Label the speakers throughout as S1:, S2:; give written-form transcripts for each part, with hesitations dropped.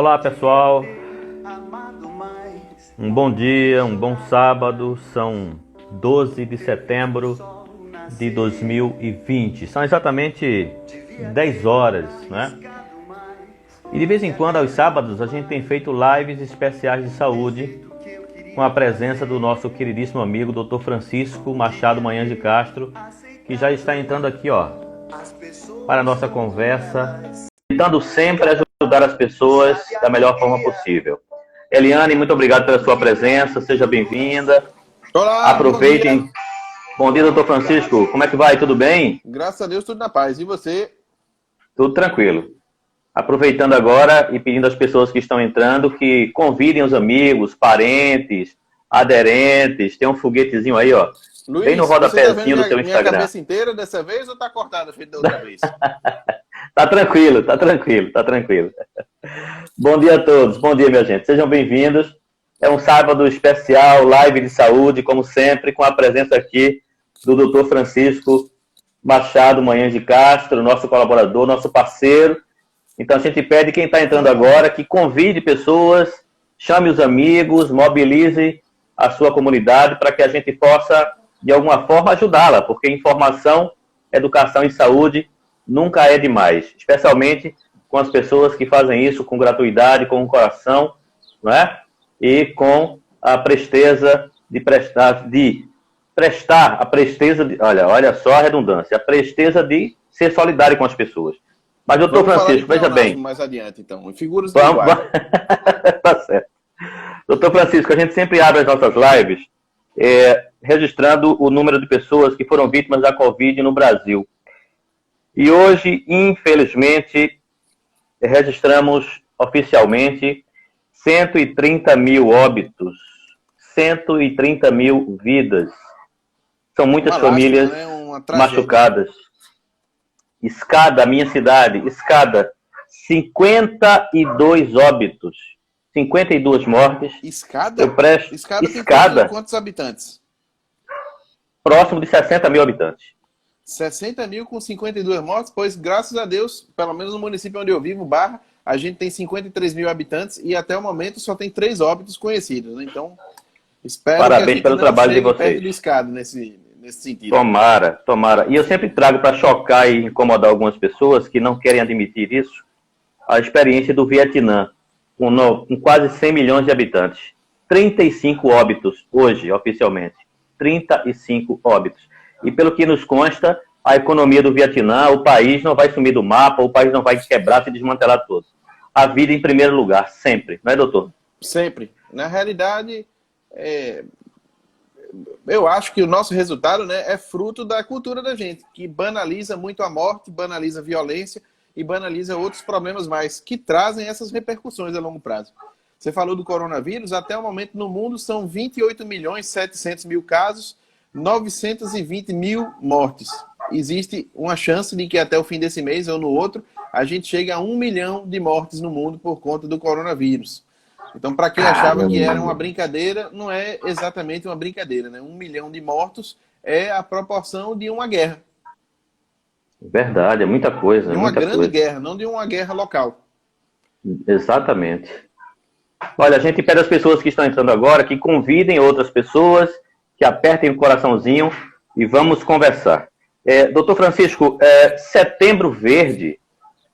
S1: Olá pessoal, um bom dia, um bom sábado, são 12 de setembro de 2020, são exatamente 10 horas, né? E de vez em quando, aos sábados, a gente tem feito lives especiais de saúde com a presença do nosso queridíssimo amigo Dr. Francisco Machado Manhães de Castro, que já está entrando aqui, para a nossa conversa, tentando sempre ajudar as pessoas da melhor forma possível. Eliane, muito obrigado pela sua presença, seja bem-vinda.
S2: Olá,
S1: aproveitem. Bom dia, doutor Francisco, como é que vai? Tudo bem?
S2: Graças a Deus, tudo na paz. E você?
S1: Tudo tranquilo. Aproveitando agora e pedindo às pessoas que estão entrando que convidem os amigos, parentes, aderentes, tem um foguetezinho aí,
S2: Luiz,
S1: bem no rodapézinho do seu
S2: minha
S1: Instagram.
S2: Cabeça inteira dessa vez ou tá cortada feito da outra vez?
S1: Tá tranquilo, tá tranquilo, tá tranquilo. Bom dia a todos, bom dia, minha gente. Sejam bem-vindos. É um sábado especial, live de saúde, como sempre, com a presença aqui do Dr. Francisco Machado Manhães de Castro, nosso colaborador, nosso parceiro. Então a gente pede quem está entrando agora que convide pessoas, chame os amigos, mobilize a sua comunidade para que a gente possa, de alguma forma, ajudá-la, porque informação, educação e saúde nunca é demais, especialmente com as pessoas que fazem isso com gratuidade, com o coração, não é? E com a presteza de prestar a presteza de, olha só a redundância, a presteza de ser solidário com as pessoas. Mas, doutor Francisco, veja bem.
S2: Mais adiante, então, em figuras de linguagem.
S1: Tá certo. Doutor Francisco, a gente sempre abre as nossas lives registrando o número de pessoas que foram vítimas da Covid no Brasil. E hoje, infelizmente, registramos oficialmente 130 mil óbitos, 130 mil vidas. São muitas famílias machucadas. Escada, minha cidade, Escada, 52 óbitos, 52 mortes.
S2: Escada?
S1: Escada
S2: tem quantos habitantes?
S1: Próximo de 60 mil habitantes.
S2: 60 mil com 52 mortes, pois graças a Deus, pelo menos no município onde eu vivo, Barra, a gente tem 53 mil habitantes e até o momento só tem 3 óbitos conhecidos, né? Então, espero
S1: Parabéns
S2: que a gente
S1: pelo
S2: não
S1: trabalho de
S2: chegue
S1: vocês.
S2: perto do Escada nesse sentido.
S1: Tomara. E eu sempre trago para chocar e incomodar algumas pessoas que não querem admitir isso, a experiência do Vietnã, com quase 100 milhões de habitantes. 35 óbitos hoje, oficialmente. 35 óbitos. E pelo que nos consta, a economia do Vietnã, o país não vai sumir do mapa, o país não vai quebrar, se desmantelar todo. A vida em primeiro lugar, sempre. Não é, doutor?
S2: Sempre. Na realidade, eu acho que o nosso resultado, né, é fruto da cultura da gente, que banaliza muito a morte, banaliza a violência e banaliza outros problemas mais, que trazem essas repercussões a longo prazo. Você falou do coronavírus, até o momento no mundo são 28 milhões 700 mil casos, 920 mil mortes. Existe uma chance de que até o fim desse mês ou no outro, a gente chegue a 1 milhão de mortes no mundo por conta do coronavírus. Então, para quem achava que era uma brincadeira, não é exatamente uma brincadeira, né? 1 milhão de mortos é a proporção de uma guerra.
S1: Verdade, é muita coisa.
S2: De uma grande guerra, não de uma guerra local.
S1: Exatamente. Olha, a gente pede às pessoas que estão entrando agora que convidem outras pessoas, que apertem o coraçãozinho e vamos conversar. Doutor Francisco, Setembro Verde.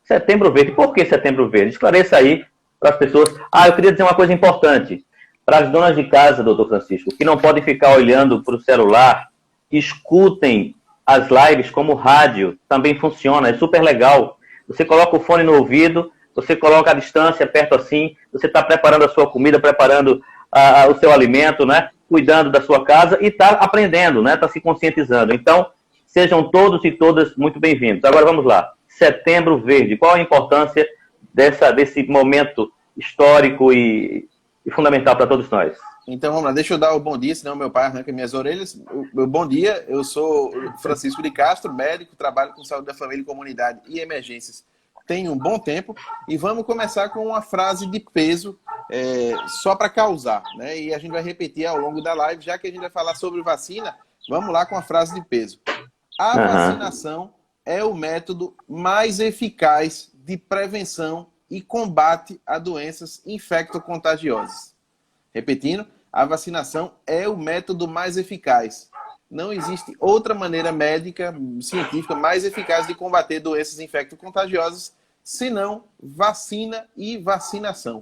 S1: Setembro Verde, por que Setembro Verde? Esclareça aí para as pessoas. Eu queria dizer uma coisa importante. Para as donas de casa, doutor Francisco, que não podem ficar olhando para o celular, escutem as lives como rádio. Também funciona, é super legal. Você coloca o fone no ouvido, você coloca a distância perto assim, você está preparando a sua comida, preparando o seu alimento, né? Cuidando da sua casa e está aprendendo, né? Está se conscientizando. Então, sejam todos e todas muito bem-vindos. Agora vamos lá. Setembro Verde. Qual a importância desse momento histórico e fundamental para todos nós?
S2: Então vamos lá, deixa eu dar o bom dia, senão meu pai arranca minhas orelhas. Bom dia, eu sou Francisco de Castro, médico, trabalho com saúde da família, comunidade e emergências. Tenho um bom tempo e vamos começar com uma frase de peso só para causar, né? E a gente vai repetir ao longo da live, já que a gente vai falar sobre vacina, vamos lá com a frase de peso. A vacinação é o método mais eficaz de prevenção e combate a doenças infectocontagiosas. Repetindo, a vacinação é o método mais eficaz. Não existe outra maneira médica, científica, mais eficaz de combater doenças infectocontagiosas, senão vacina e vacinação.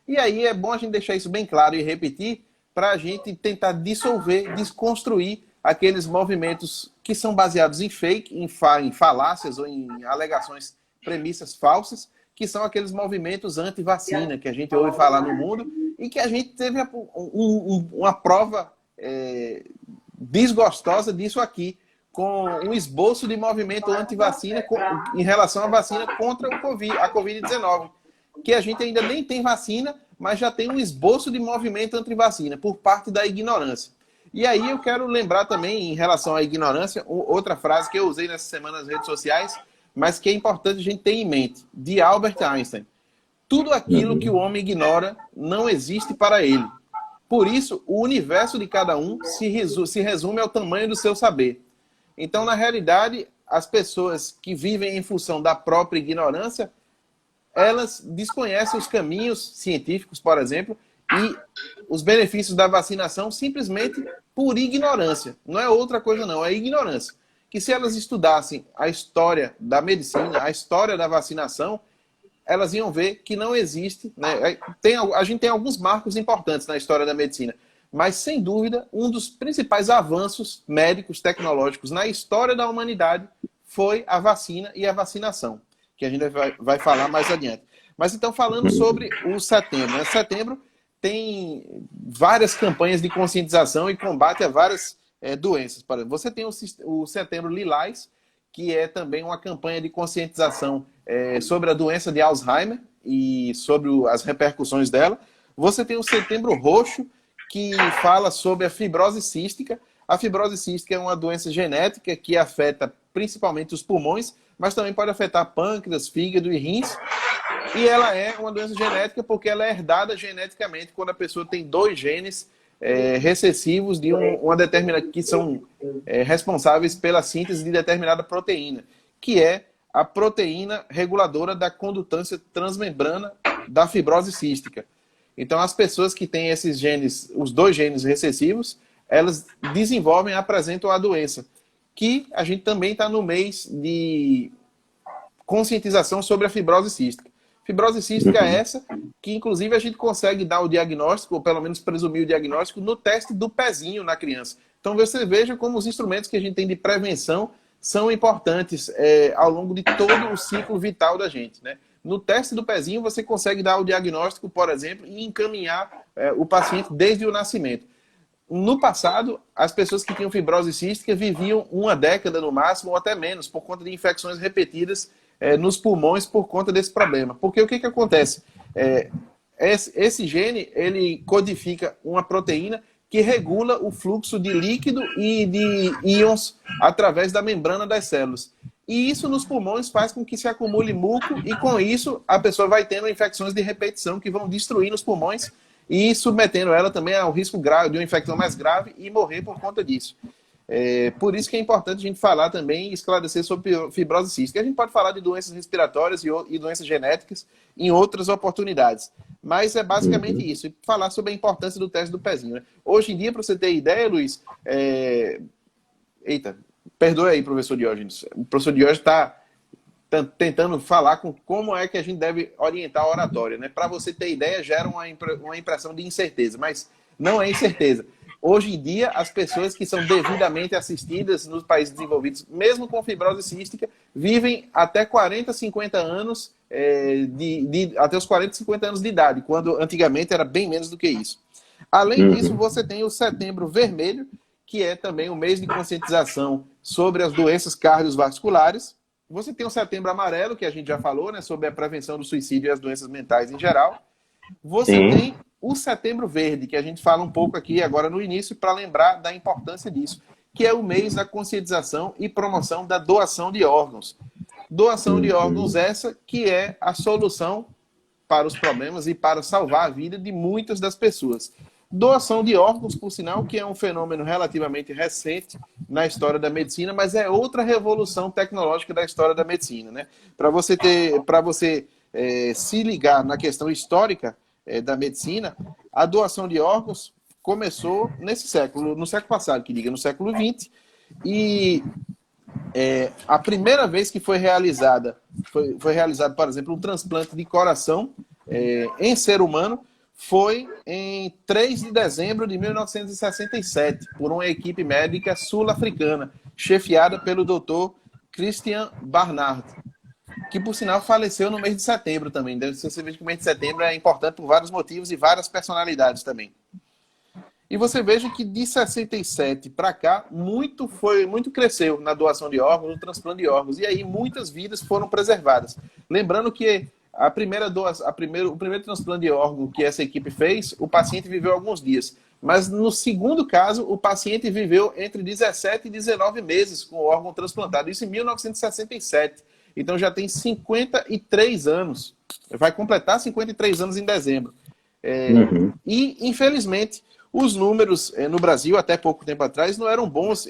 S2: E aí é bom a gente deixar isso bem claro e repetir, para a gente tentar dissolver, desconstruir aqueles movimentos que são baseados em fake, em falácias ou em alegações, premissas falsas, que são aqueles movimentos anti-vacina que a gente ouve falar no mundo e que a gente teve uma prova desgostosa disso aqui, com um esboço de movimento anti-vacina em relação à vacina contra a Covid-19, que a gente ainda nem tem vacina, mas já tem um esboço de movimento anti-vacina por parte da ignorância. E aí eu quero lembrar também, em relação à ignorância, outra frase que eu usei nessa semana nas redes sociais, mas que é importante a gente ter em mente, de Albert Einstein. Tudo aquilo que o homem ignora não existe para ele. Por isso, o universo de cada um se resume ao tamanho do seu saber. Então, na realidade, as pessoas que vivem em função da própria ignorância, elas desconhecem os caminhos científicos, por exemplo, e os benefícios da vacinação simplesmente por ignorância. Não é outra coisa não, é ignorância. Que se elas estudassem a história da medicina, a história da vacinação, elas iam ver que não existe, né? A gente tem alguns marcos importantes na história da medicina, mas, sem dúvida, um dos principais avanços médicos, tecnológicos na história da humanidade foi a vacina e a vacinação, que a gente vai falar mais adiante. Mas, então, falando sobre o setembro. Né? Setembro tem várias campanhas de conscientização e combate a várias doenças. Por exemplo, você tem o Setembro Lilás, que é também uma campanha de conscientização sobre a doença de Alzheimer e sobre as repercussões dela. Você tem o Setembro Roxo, que fala sobre a fibrose cística. A fibrose cística é uma doença genética que afeta principalmente os pulmões, mas também pode afetar pâncreas, fígado e rins. E ela é uma doença genética porque ela é herdada geneticamente quando a pessoa tem 2 genes recessivos de uma determinada, que são responsáveis pela síntese de determinada proteína, que é a proteína reguladora da condutância transmembrana da fibrose cística. Então, as pessoas que têm esses genes, os 2 genes recessivos, elas desenvolvem, apresentam a doença, que a gente também está no mês de conscientização sobre a fibrose cística. Fibrose cística é essa que, inclusive, a gente consegue dar o diagnóstico, ou pelo menos presumir o diagnóstico, no teste do pezinho na criança. Então, você veja como os instrumentos que a gente tem de prevenção são importantes ao longo de todo o ciclo vital da gente, né? No teste do pezinho, você consegue dar o diagnóstico, por exemplo, e encaminhar o paciente desde o nascimento. No passado, as pessoas que tinham fibrose cística viviam 1 década no máximo, ou até menos, por conta de infecções repetidas nos pulmões por conta desse problema. Porque o que acontece? Esse gene, ele codifica uma proteína que regula o fluxo de líquido e de íons através da membrana das células. E isso nos pulmões faz com que se acumule muco e, com isso, a pessoa vai tendo infecções de repetição que vão destruindo os pulmões e submetendo ela também ao risco grave de uma infecção mais grave e morrer por conta disso. Por isso que é importante a gente falar também e esclarecer sobre fibrose cística. A gente pode falar de doenças respiratórias e doenças genéticas em outras oportunidades. Mas é basicamente isso. E falar sobre a importância do teste do pezinho. Né? Hoje em dia, para você ter ideia, Luiz... Eita, perdoe aí, professor Diógenes. O professor Diógenes está tentando falar com como é que a gente deve orientar a oratória. Né? Para você ter ideia, gera uma impressão de incerteza. Mas não é incerteza. Hoje em dia, as pessoas que são devidamente assistidas nos países desenvolvidos, mesmo com fibrose cística, vivem até 40, 50 anos, até os 40, 50 anos de idade, quando antigamente era bem menos do que isso. Além disso, você tem o Setembro Vermelho, que é também o mês de conscientização sobre as doenças cardiovasculares. Você tem o Setembro Amarelo, que a gente já falou, né, sobre a prevenção do suicídio e as doenças mentais em geral. Você tem o Setembro Verde, que a gente fala um pouco aqui agora no início, para lembrar da importância disso, que é o mês da conscientização e promoção da doação de órgãos. Doação de órgãos essa que é a solução para os problemas e para salvar a vida de muitas das pessoas. Doação de órgãos, por sinal, que é um fenômeno relativamente recente na história da medicina, mas é outra revolução tecnológica da história da medicina, né? Para você se ligar na questão histórica da medicina, a doação de órgãos começou nesse século, no século passado, que diga, no século XX, e a primeira vez que foi realizado, por exemplo, um transplante de coração em ser humano foi em 3 de dezembro de 1967, por uma equipe médica sul-africana, chefiada pelo Dr. Christian Barnard, que, por sinal, faleceu no mês de setembro também. Você vê que o mês de setembro é importante por vários motivos e várias personalidades também. E você veja que de 67 para cá, muito cresceu na doação de órgãos, no transplante de órgãos. E aí muitas vidas foram preservadas. Lembrando que o primeiro transplante de órgão que essa equipe fez, o paciente viveu alguns dias. Mas no segundo caso, o paciente viveu entre 17 e 19 meses com o órgão transplantado. Isso em 1967. Então já tem 53 anos. Vai completar 53 anos em dezembro. E, infelizmente, os números no Brasil, até pouco tempo atrás, não eram bons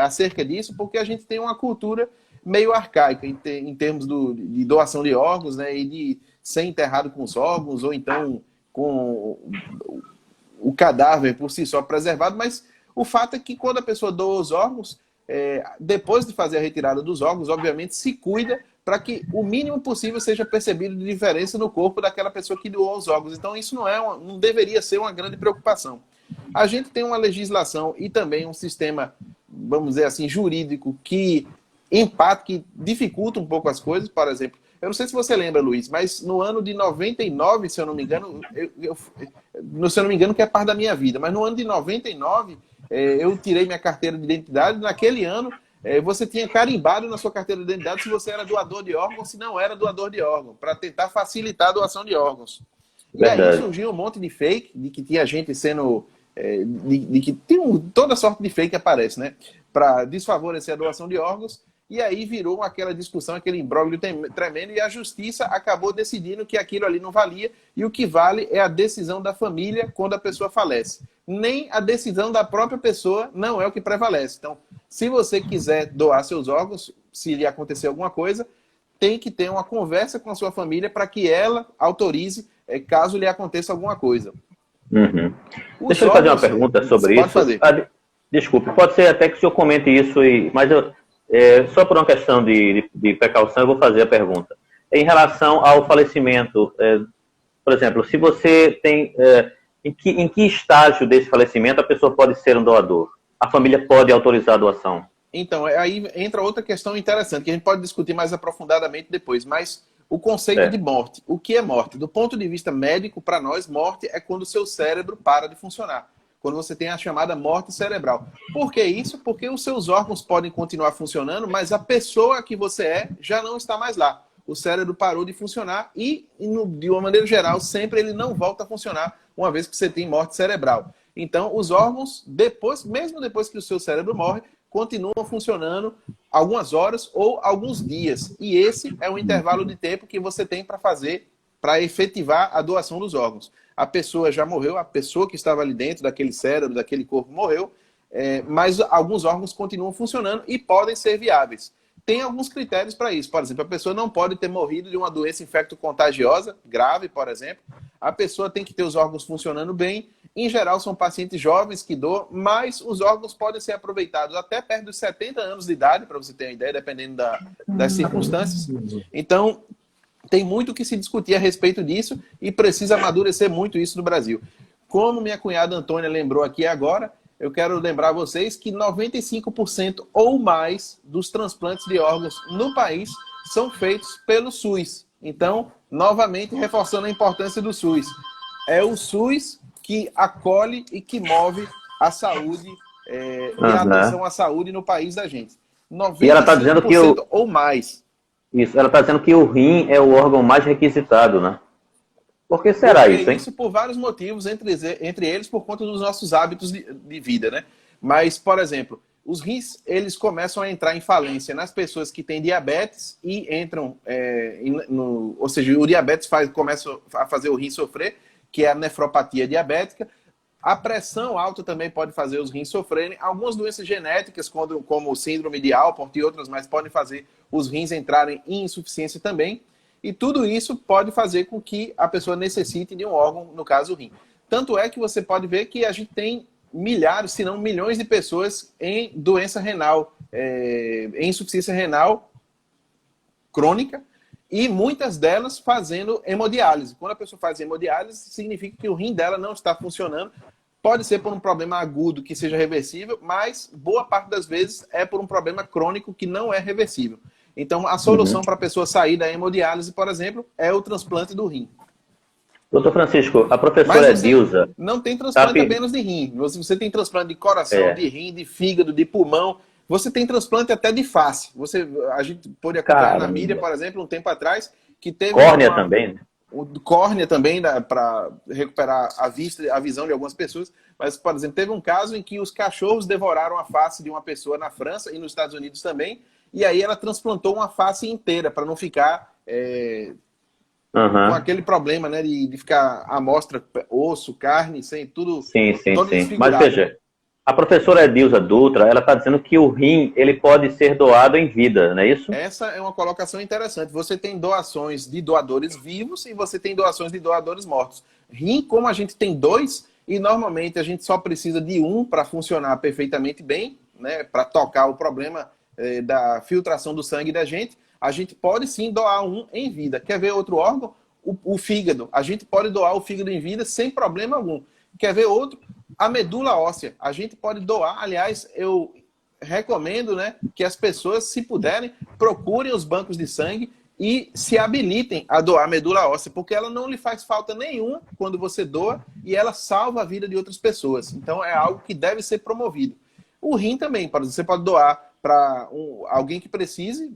S2: acerca disso, porque a gente tem uma cultura meio arcaica em termos de doação de órgãos, né, e de ser enterrado com os órgãos, ou então com o cadáver por si só preservado. Mas o fato é que quando a pessoa doa os órgãos, depois de fazer a retirada dos órgãos, obviamente se cuida para que o mínimo possível seja percebido de diferença no corpo daquela pessoa que doou os órgãos. Então isso não deveria ser uma grande preocupação. A gente tem uma legislação e também um sistema, vamos dizer assim, jurídico que dificulta um pouco as coisas. Por exemplo, eu não sei se você lembra, Luiz, mas no ano de 99, se eu não me engano, se eu não me engano, que é parte da minha vida, mas no ano de 99, eu tirei minha carteira de identidade. Naquele ano, você tinha carimbado na sua carteira de identidade se você era doador de órgãos ou se não era doador de órgãos, para tentar facilitar a doação de órgãos. Verdade. E aí surgiu um monte de fake, de que tinha gente sendo... de que toda sorte de fake aparece, né? Para desfavorecer a doação de órgãos. E aí virou aquela discussão, aquele imbróglio tremendo, e a justiça acabou decidindo que aquilo ali não valia, e o que vale é a decisão da família quando a pessoa falece. Nem a decisão da própria pessoa não é o que prevalece. Então, se você quiser doar seus órgãos, se lhe acontecer alguma coisa, tem que ter uma conversa com a sua família para que ela autorize, caso lhe aconteça alguma coisa.
S1: Deixa eu fazer uma pergunta sobre isso.
S2: Pode fazer.
S1: Desculpe, pode ser até que o senhor comente isso, mas só por uma questão de precaução, eu vou fazer a pergunta. Em relação ao falecimento, por exemplo, se você tem... em que estágio desse falecimento a pessoa pode ser um doador? A família pode autorizar a doação?
S2: Então, aí entra outra questão interessante, que a gente pode discutir mais aprofundadamente depois, mas o conceito de morte. O que é morte? Do ponto de vista médico, para nós, morte é quando o seu cérebro para de funcionar. Quando você tem a chamada morte cerebral. Por que isso? Porque os seus órgãos podem continuar funcionando, mas a pessoa que você já não está mais lá. O cérebro parou de funcionar e, de uma maneira geral, sempre ele não volta a funcionar uma vez que você tem morte cerebral. Então, os órgãos, mesmo depois que o seu cérebro morre, continuam funcionando algumas horas ou alguns dias. E esse é o intervalo de tempo que você tem para fazer, para efetivar a doação dos órgãos. A pessoa já morreu, a pessoa que estava ali dentro daquele cérebro, daquele corpo morreu, mas alguns órgãos continuam funcionando e podem ser viáveis. Tem alguns critérios para isso. Por exemplo, a pessoa não pode ter morrido de uma doença infecto-contagiosa, grave, por exemplo. A pessoa tem que ter os órgãos funcionando bem. Em geral, são pacientes jovens que doam, mas os órgãos podem ser aproveitados até perto dos 70 anos de idade, para você ter uma ideia, dependendo das circunstâncias. Então, tem muito que se discutir a respeito disso e precisa amadurecer muito isso no Brasil. Como minha cunhada Antônia lembrou aqui agora, eu quero lembrar a vocês que 95% ou mais dos transplantes de órgãos no país são feitos pelo SUS. Então, novamente, reforçando a importância do SUS. É o SUS que acolhe e que move a saúde e a atenção à saúde no país da gente. 95%
S1: e ela está dizendo que
S2: ou mais.
S1: Isso, ela está dizendo que o rim é o órgão mais requisitado, né? Por que será isso, hein?
S2: Isso por vários motivos, entre eles por conta dos nossos hábitos de vida, né? Mas, por exemplo, os rins, eles começam a entrar em falência nas pessoas que têm diabetes e entram, ou seja, o diabetes começa a fazer o rim sofrer, que é a nefropatia diabética. A pressão alta também pode fazer os rins sofrerem. Algumas doenças genéticas, como o síndrome de Alport e outras mais, podem fazer os rins entrarem em insuficiência também. e tudo isso pode fazer com que a pessoa necessite de um órgão, no caso o rim. Tanto é que você pode ver que a gente tem milhares, se não milhões de pessoas em doença renal, em insuficiência renal crônica, e muitas delas fazendo hemodiálise. Quando a pessoa faz hemodiálise, significa que o rim dela não está funcionando. Pode ser por um problema agudo que seja reversível, mas boa parte das vezes é por um problema crônico que não é reversível. Então, a solução para a pessoa sair da hemodiálise, por exemplo, é o transplante do rim.
S1: Doutor Francisco, a professora Edilza...
S2: Não tem transplante apenas de rim. Você tem transplante de coração, de rim, de fígado, de pulmão. Você tem transplante até de face. A gente pôde acompanhar na mídia, por exemplo, um tempo atrás, que teve...
S1: Córnea também, né?
S2: Córnea também, para recuperar a vista, a visão de algumas pessoas. Mas, por exemplo, teve um caso em que os cachorros devoraram a face de uma pessoa na França e nos Estados Unidos também, e aí ela transplantou uma face inteira, para não ficar com aquele problema, né, de ficar amostra, osso, carne, sem tudo...
S1: Sim. Mas veja, a professora Edilza Dutra, ela está dizendo que o rim ele pode ser doado em vida, não é isso?
S2: Essa é uma colocação interessante. Você tem doações de doadores vivos e você tem doações de doadores mortos. Rim, como a gente tem dois, e normalmente a gente só precisa de um para funcionar perfeitamente bem, né, para tocar o problema da filtração do sangue da gente, a gente pode sim doar um em vida. Quer ver outro órgão? O fígado. A gente pode doar o fígado em vida sem problema algum. Quer ver outro? A medula óssea. A gente pode doar, aliás, eu recomendo, né, que as pessoas, se puderem, procurem os bancos de sangue e se habilitem a doar medula óssea, porque ela não lhe faz falta nenhuma quando você doa e ela salva a vida de outras pessoas. Então é algo que deve ser promovido. O rim também, por exemplo, você pode doar para alguém que precise.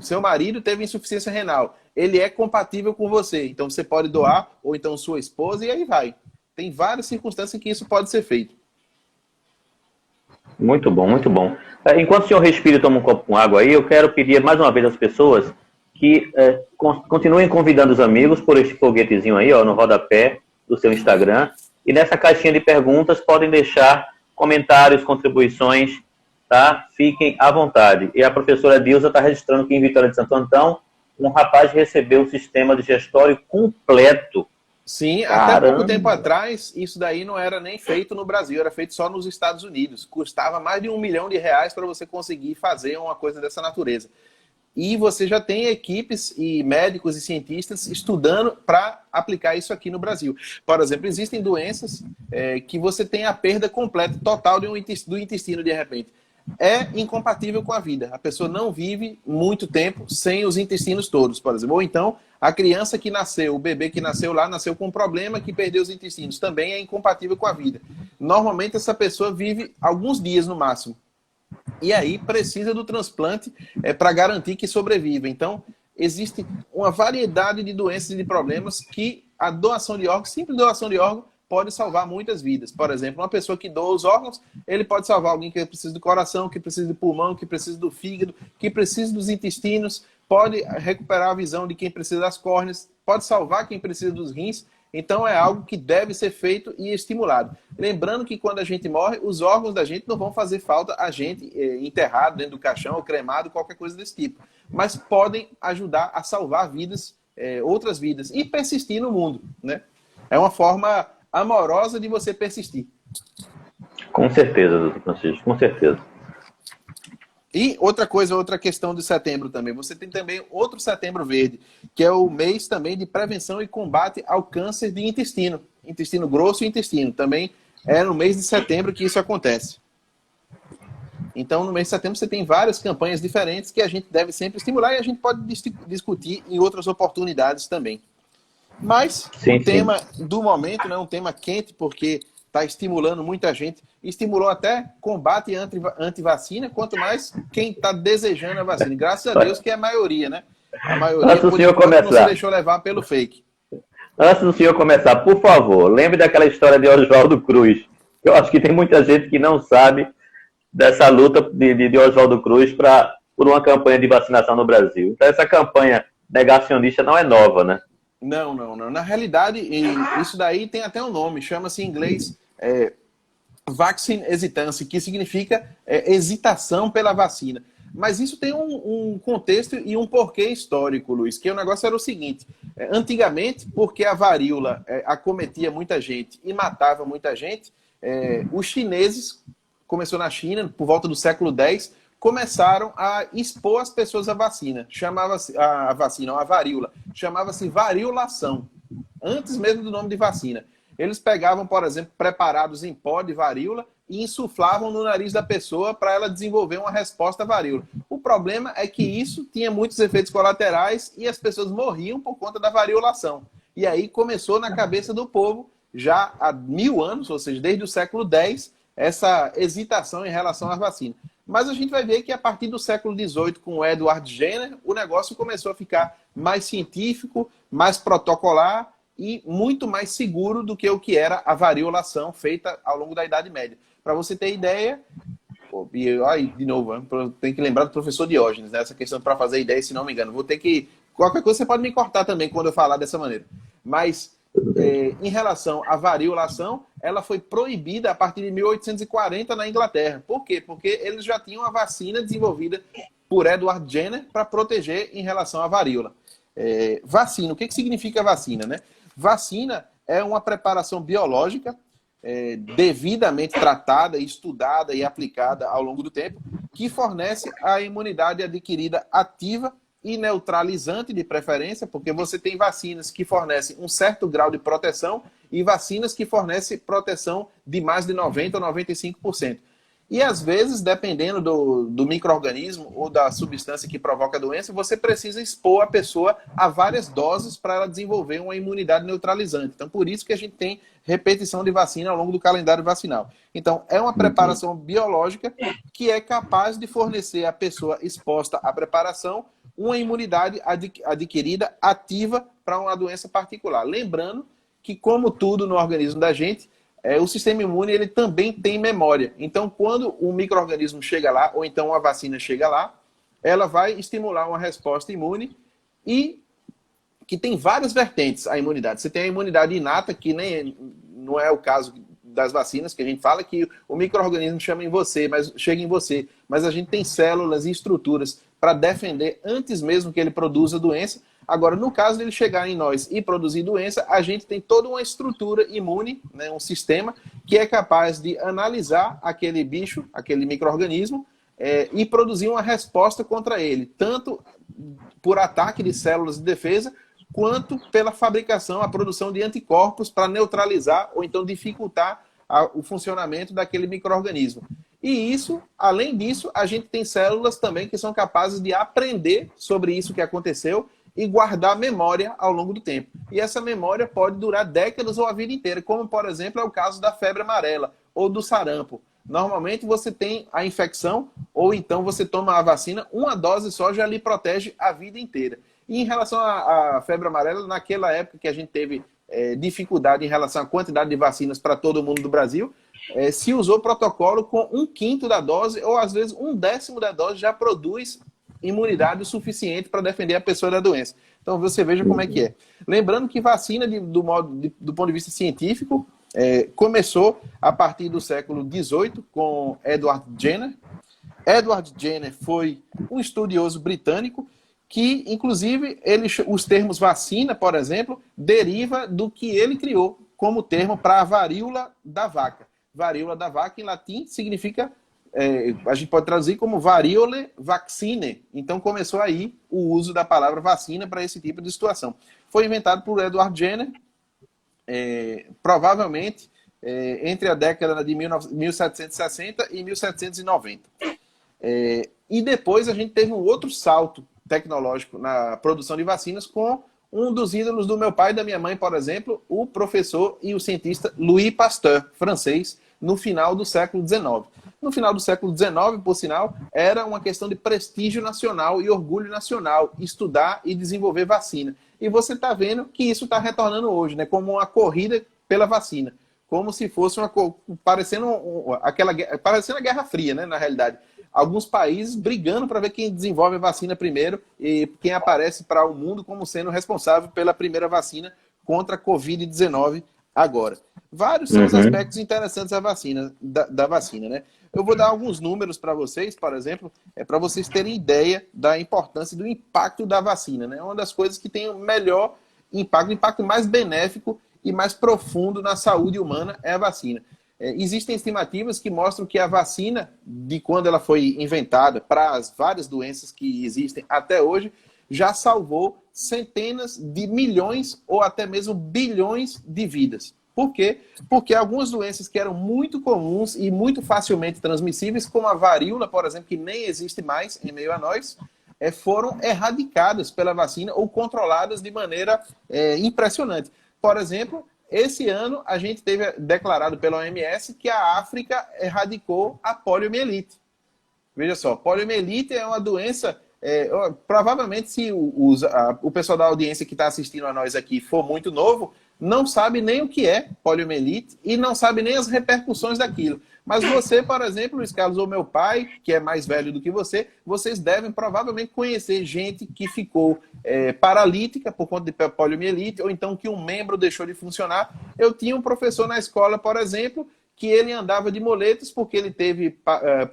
S2: Seu marido teve insuficiência renal, ele é compatível com você, então você pode doar, ou então sua esposa, e aí vai. Tem várias circunstâncias em que isso pode ser feito.
S1: Muito bom, muito bom. Enquanto o senhor respira e toma um copo com água aí, eu quero pedir mais uma vez às pessoas que continuem convidando os amigos por este foguetezinho aí, ó, no rodapé do seu Instagram, e nessa caixinha de perguntas podem deixar comentários, contribuições, tá? Fiquem à vontade. E a professora Edilza está registrando que em Vitória de Santo Antão, um rapaz recebeu um sistema de gestório completo.
S2: Sim, caramba. Até pouco tempo atrás, isso daí não era nem feito no Brasil, era feito só nos Estados Unidos. Custava mais de R$1 milhão para você conseguir fazer uma coisa dessa natureza. E você já tem equipes e médicos e cientistas estudando para aplicar isso aqui no Brasil. Por exemplo, existem doenças que você tem a perda completa, total do intestino de repente. É incompatível com a vida. A pessoa não vive muito tempo sem os intestinos todos, por exemplo. Ou então, a criança que nasceu, o bebê que nasceu lá, nasceu com um problema que perdeu os intestinos. Também é incompatível com a vida. Normalmente, essa pessoa vive alguns dias no máximo. E aí, precisa do transplante para garantir que sobreviva. Então, existe uma variedade de doenças e de problemas que a doação de órgãos, simples doação de órgãos, pode salvar muitas vidas. Por exemplo, uma pessoa que doa os órgãos, ele pode salvar alguém que precisa do coração, que precisa do pulmão, que precisa do fígado, que precisa dos intestinos, pode recuperar a visão de quem precisa das córneas, pode salvar quem precisa dos rins. Então é algo que deve ser feito e estimulado. Lembrando que quando a gente morre, os órgãos da gente não vão fazer falta a gente enterrado dentro do caixão ou cremado, qualquer coisa desse tipo. Mas podem ajudar a salvar vidas, outras vidas, e persistir no mundo, né? É uma forma amorosa de você persistir.
S1: Com certeza, doutor Francisco, com certeza.
S2: E outra coisa, outra questão de setembro também. Você tem também outro setembro verde, que é o mês também de prevenção e combate ao câncer de intestino. Intestino grosso e intestino. Também é no mês de setembro que isso acontece. Então, no mês de setembro, você tem várias campanhas diferentes que a gente deve sempre estimular e a gente pode discutir em outras oportunidades também. Mas o tema do momento, né, um tema quente, porque está estimulando muita gente. Estimulou até combate anti-vacina, quanto mais quem está desejando a vacina. Graças a Deus que é a maioria, né? A maioria
S1: do senhor começar,
S2: não se deixou levar pelo fake.
S1: Antes do senhor começar, por favor, lembre daquela história de Oswaldo Cruz. Eu acho que tem muita gente que não sabe dessa luta de Oswaldo Cruz por uma campanha de vacinação no Brasil. Então, essa campanha negacionista não é nova, né?
S2: Não. Na realidade, isso daí tem até um nome, chama-se em inglês vaccine hesitancy, que significa hesitação pela vacina. Mas isso tem um contexto e um porquê histórico, Luiz, que o negócio era o seguinte. Antigamente, porque a varíola acometia muita gente e matava muita gente, os chineses, começou na China, por volta do século X, começaram a expor as pessoas à vacina. Chamava-se a vacina, a varíola, chamava-se variolação, antes mesmo do nome de vacina. Eles pegavam, por exemplo, preparados em pó de varíola e insuflavam no nariz da pessoa para ela desenvolver uma resposta à varíola. O problema é que isso tinha muitos efeitos colaterais e as pessoas morriam por conta da variolação. E aí começou na cabeça do povo, já há 1000 anos, ou seja, desde o século X, essa hesitação em relação à vacina. Mas a gente vai ver que a partir do século XVIII, com o Edward Jenner, o negócio começou a ficar mais científico, mais protocolar e muito mais seguro do que o que era a variolação feita ao longo da Idade Média. Para você ter ideia, e aí, de novo, tem que lembrar do professor Diógenes, né? Essa questão para fazer ideia, se não me engano. Vou ter que... Qualquer coisa você pode me cortar também quando eu falar dessa maneira. Mas, em relação à variolação, ela foi proibida a partir de 1840 na Inglaterra. Por quê? Porque eles já tinham a vacina desenvolvida por Edward Jenner para proteger em relação à varíola. Vacina, o que significa vacina, né? Vacina é uma preparação biológica devidamente tratada, estudada e aplicada ao longo do tempo, que fornece a imunidade adquirida ativa e neutralizante de preferência, porque você tem vacinas que fornecem um certo grau de proteção e vacinas que fornecem proteção de mais de 90% ou 95%. E às vezes, dependendo do micro-organismo ou da substância que provoca a doença, você precisa expor a pessoa a várias doses para ela desenvolver uma imunidade neutralizante. Então, por isso que a gente tem repetição de vacina ao longo do calendário vacinal. Então, é uma preparação biológica que é capaz de fornecer à pessoa exposta à preparação uma imunidade adquirida ativa para uma doença particular. Lembrando que, como tudo no organismo da gente, o sistema imune ele também tem memória. Então, quando um micro-organismo chega lá, ou então uma vacina chega lá, ela vai estimular uma resposta imune e que tem várias vertentes a imunidade. Você tem a imunidade inata, que não é o caso das vacinas, que a gente fala que o micro-organismo chega em você, mas a gente tem células e estruturas para defender antes mesmo que ele produza doença. Agora, no caso dele chegar em nós e produzir doença, a gente tem toda uma estrutura imune, né, um sistema que é capaz de analisar aquele bicho, aquele micro-organismo, e produzir uma resposta contra ele, tanto por ataque de células de defesa, quanto pela fabricação, a produção de anticorpos para neutralizar ou então dificultar o funcionamento daquele micro-organismo. E isso, além disso, a gente tem células também que são capazes de aprender sobre isso que aconteceu e guardar memória ao longo do tempo. E essa memória pode durar décadas ou a vida inteira, como, por exemplo, é o caso da febre amarela ou do sarampo. Normalmente você tem a infecção ou então você toma a vacina, uma dose só já lhe protege a vida inteira. E em relação à febre amarela, naquela época que a gente teve dificuldade em relação à quantidade de vacinas para todo mundo do Brasil, se usou protocolo com 1/5 da dose ou às vezes 1/10 da dose já produz imunidade suficiente para defender a pessoa da doença. Então você veja como é que é. Lembrando que vacina, do ponto de vista científico, começou a partir do século XVIII com Edward Jenner. Edward Jenner foi um estudioso britânico que, inclusive, os termos vacina, por exemplo, deriva do que ele criou como termo para a varíola da vaca. Varíola da vaca, em latim, significa... a gente pode traduzir como variole vaccine. Então começou aí o uso da palavra vacina para esse tipo de situação. Foi inventado por Edward Jenner, provavelmente entre a década de 1760 e 1790. E depois a gente teve um outro salto tecnológico na produção de vacinas com um dos ídolos do meu pai e da minha mãe, por exemplo, o professor e o cientista Louis Pasteur, francês, no final do século XIX. No final do século XIX, por sinal, era uma questão de prestígio nacional e orgulho nacional, estudar e desenvolver vacina. E você está vendo que isso está retornando hoje, né, como uma corrida pela vacina. Como se fosse parecendo a Guerra Fria, né, na realidade. Alguns países brigando para ver quem desenvolve a vacina primeiro e quem aparece para o mundo como sendo responsável pela primeira vacina contra a Covid-19 agora. Vários são os aspectos interessantes da vacina, né? Eu vou dar alguns números para vocês, por exemplo, para vocês terem ideia da importância do impacto da vacina, né? Uma das coisas que tem o melhor impacto, o impacto mais benéfico e mais profundo na saúde humana é a vacina. Existem estimativas que mostram que a vacina, de quando ela foi inventada para as várias doenças que existem até hoje, já salvou centenas de milhões ou até mesmo bilhões de vidas. Por quê? Porque algumas doenças que eram muito comuns e muito facilmente transmissíveis, como a varíola, por exemplo, que nem existe mais em meio a nós, foram erradicadas pela vacina ou controladas de maneira impressionante. Por exemplo, esse ano a gente teve declarado pela OMS que a África erradicou a poliomielite. Veja só, poliomielite é uma doença... provavelmente, se o pessoal da audiência que está assistindo a nós aqui for muito novo, não sabe nem o que é poliomielite e não sabe nem as repercussões daquilo. Mas você, por exemplo, Luiz Carlos, ou meu pai, que é mais velho do que você, vocês devem provavelmente conhecer gente que ficou paralítica por conta de poliomielite, ou então que um membro deixou de funcionar. Eu tinha um professor na escola, por exemplo, que ele andava de moletas porque ele teve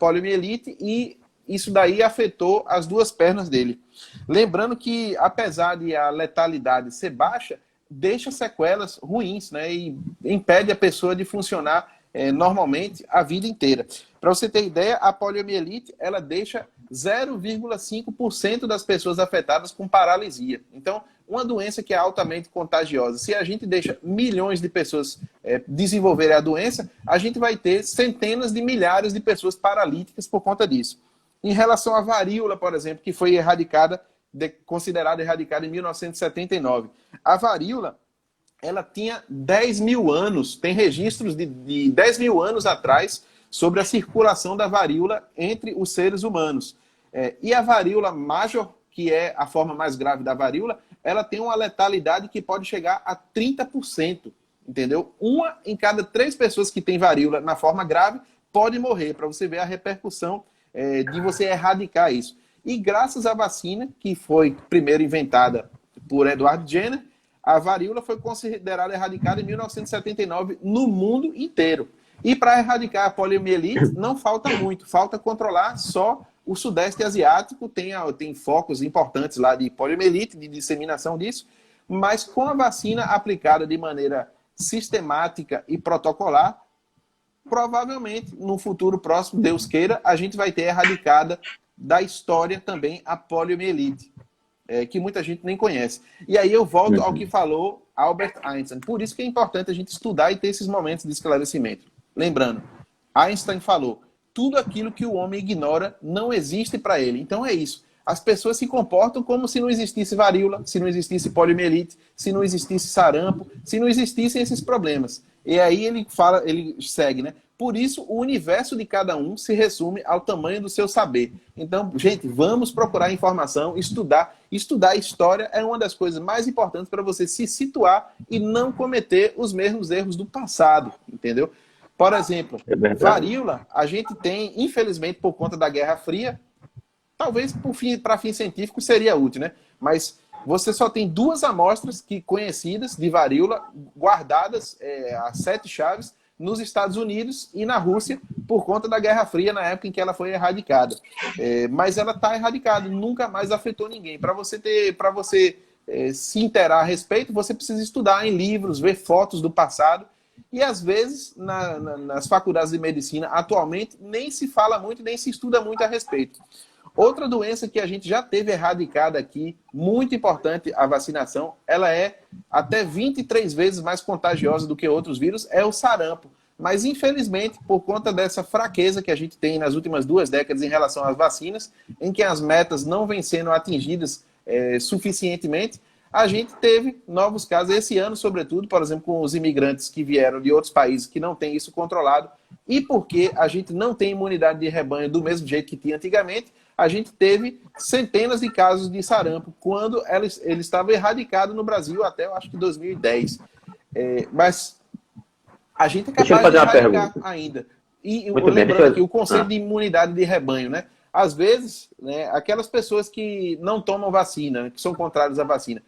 S2: poliomielite e isso daí afetou as duas pernas dele. Lembrando que, apesar de a letalidade ser baixa, deixa sequelas ruins, né? E impede a pessoa de funcionar normalmente a vida inteira. Para você ter ideia, a poliomielite ela deixa 0,5% das pessoas afetadas com paralisia. Então, uma doença que é altamente contagiosa. Se a gente deixa milhões de pessoas desenvolverem a doença, a gente vai ter centenas de milhares de pessoas paralíticas por conta disso. Em relação à varíola, por exemplo, que foi considerada erradicada em 1979. A varíola, ela tinha 10 mil anos, tem registros de 10 mil anos atrás sobre a circulação da varíola entre os seres humanos. E a varíola major, que é a forma mais grave da varíola, ela tem uma letalidade que pode chegar a 30%, entendeu? 1 em cada 3 pessoas que tem varíola na forma grave pode morrer, para você ver a repercussão de você erradicar isso. E graças à vacina, que foi primeiro inventada por Edward Jenner, a varíola foi considerada erradicada em 1979 no mundo inteiro. E para erradicar a poliomielite, não falta muito. Falta controlar só o Sudeste Asiático. Tem focos importantes lá de poliomielite, de disseminação disso. Mas com a vacina aplicada de maneira sistemática e protocolar, provavelmente, no futuro próximo, Deus queira, a gente vai ter erradicada da história também a poliomielite, que muita gente nem conhece. E aí eu volto ao que falou Albert Einstein. Por isso que é importante a gente estudar e ter esses momentos de esclarecimento. Lembrando, Einstein falou, tudo aquilo que o homem ignora não existe para ele. Então é isso. As pessoas se comportam como se não existisse varíola, se não existisse poliomielite, se não existisse sarampo, se não existissem esses problemas. E aí ele segue, né? Por isso, o universo de cada um se resume ao tamanho do seu saber. Então, gente, vamos procurar informação, estudar. Estudar história é uma das coisas mais importantes para você se situar e não cometer os mesmos erros do passado, entendeu? Por exemplo, varíola, a gente tem, infelizmente, por conta da Guerra Fria, talvez para fim científico seria útil, né? Mas você só tem 2 amostras conhecidas de varíola guardadas a 7 chaves nos Estados Unidos e na Rússia por conta da Guerra Fria, na época em que ela foi erradicada. Mas ela está erradicada, nunca mais afetou ninguém. Para você se inteirar a respeito, você precisa estudar em livros, ver fotos do passado. E às vezes, nas faculdades de medicina, atualmente, nem se fala muito, nem se estuda muito a respeito. Outra doença que a gente já teve erradicada aqui, muito importante a vacinação, ela é até 23 vezes mais contagiosa do que outros vírus, é o sarampo. Mas, infelizmente, por conta dessa fraqueza que a gente tem nas últimas 2 décadas em relação às vacinas, em que as metas não vêm sendo atingidas suficientemente, a gente teve novos casos esse ano, sobretudo, por exemplo, com os imigrantes que vieram de outros países que não têm isso controlado, e porque a gente não tem imunidade de rebanho do mesmo jeito que tinha antigamente, a gente teve centenas de casos de sarampo, quando ele estava erradicado no Brasil até, eu acho que 2010. Mas a gente é capaz de erradicar ainda. E lembrando aqui, o conceito de imunidade de rebanho, né? Às vezes, né, aquelas pessoas que não tomam vacina, que são contrárias à vacina,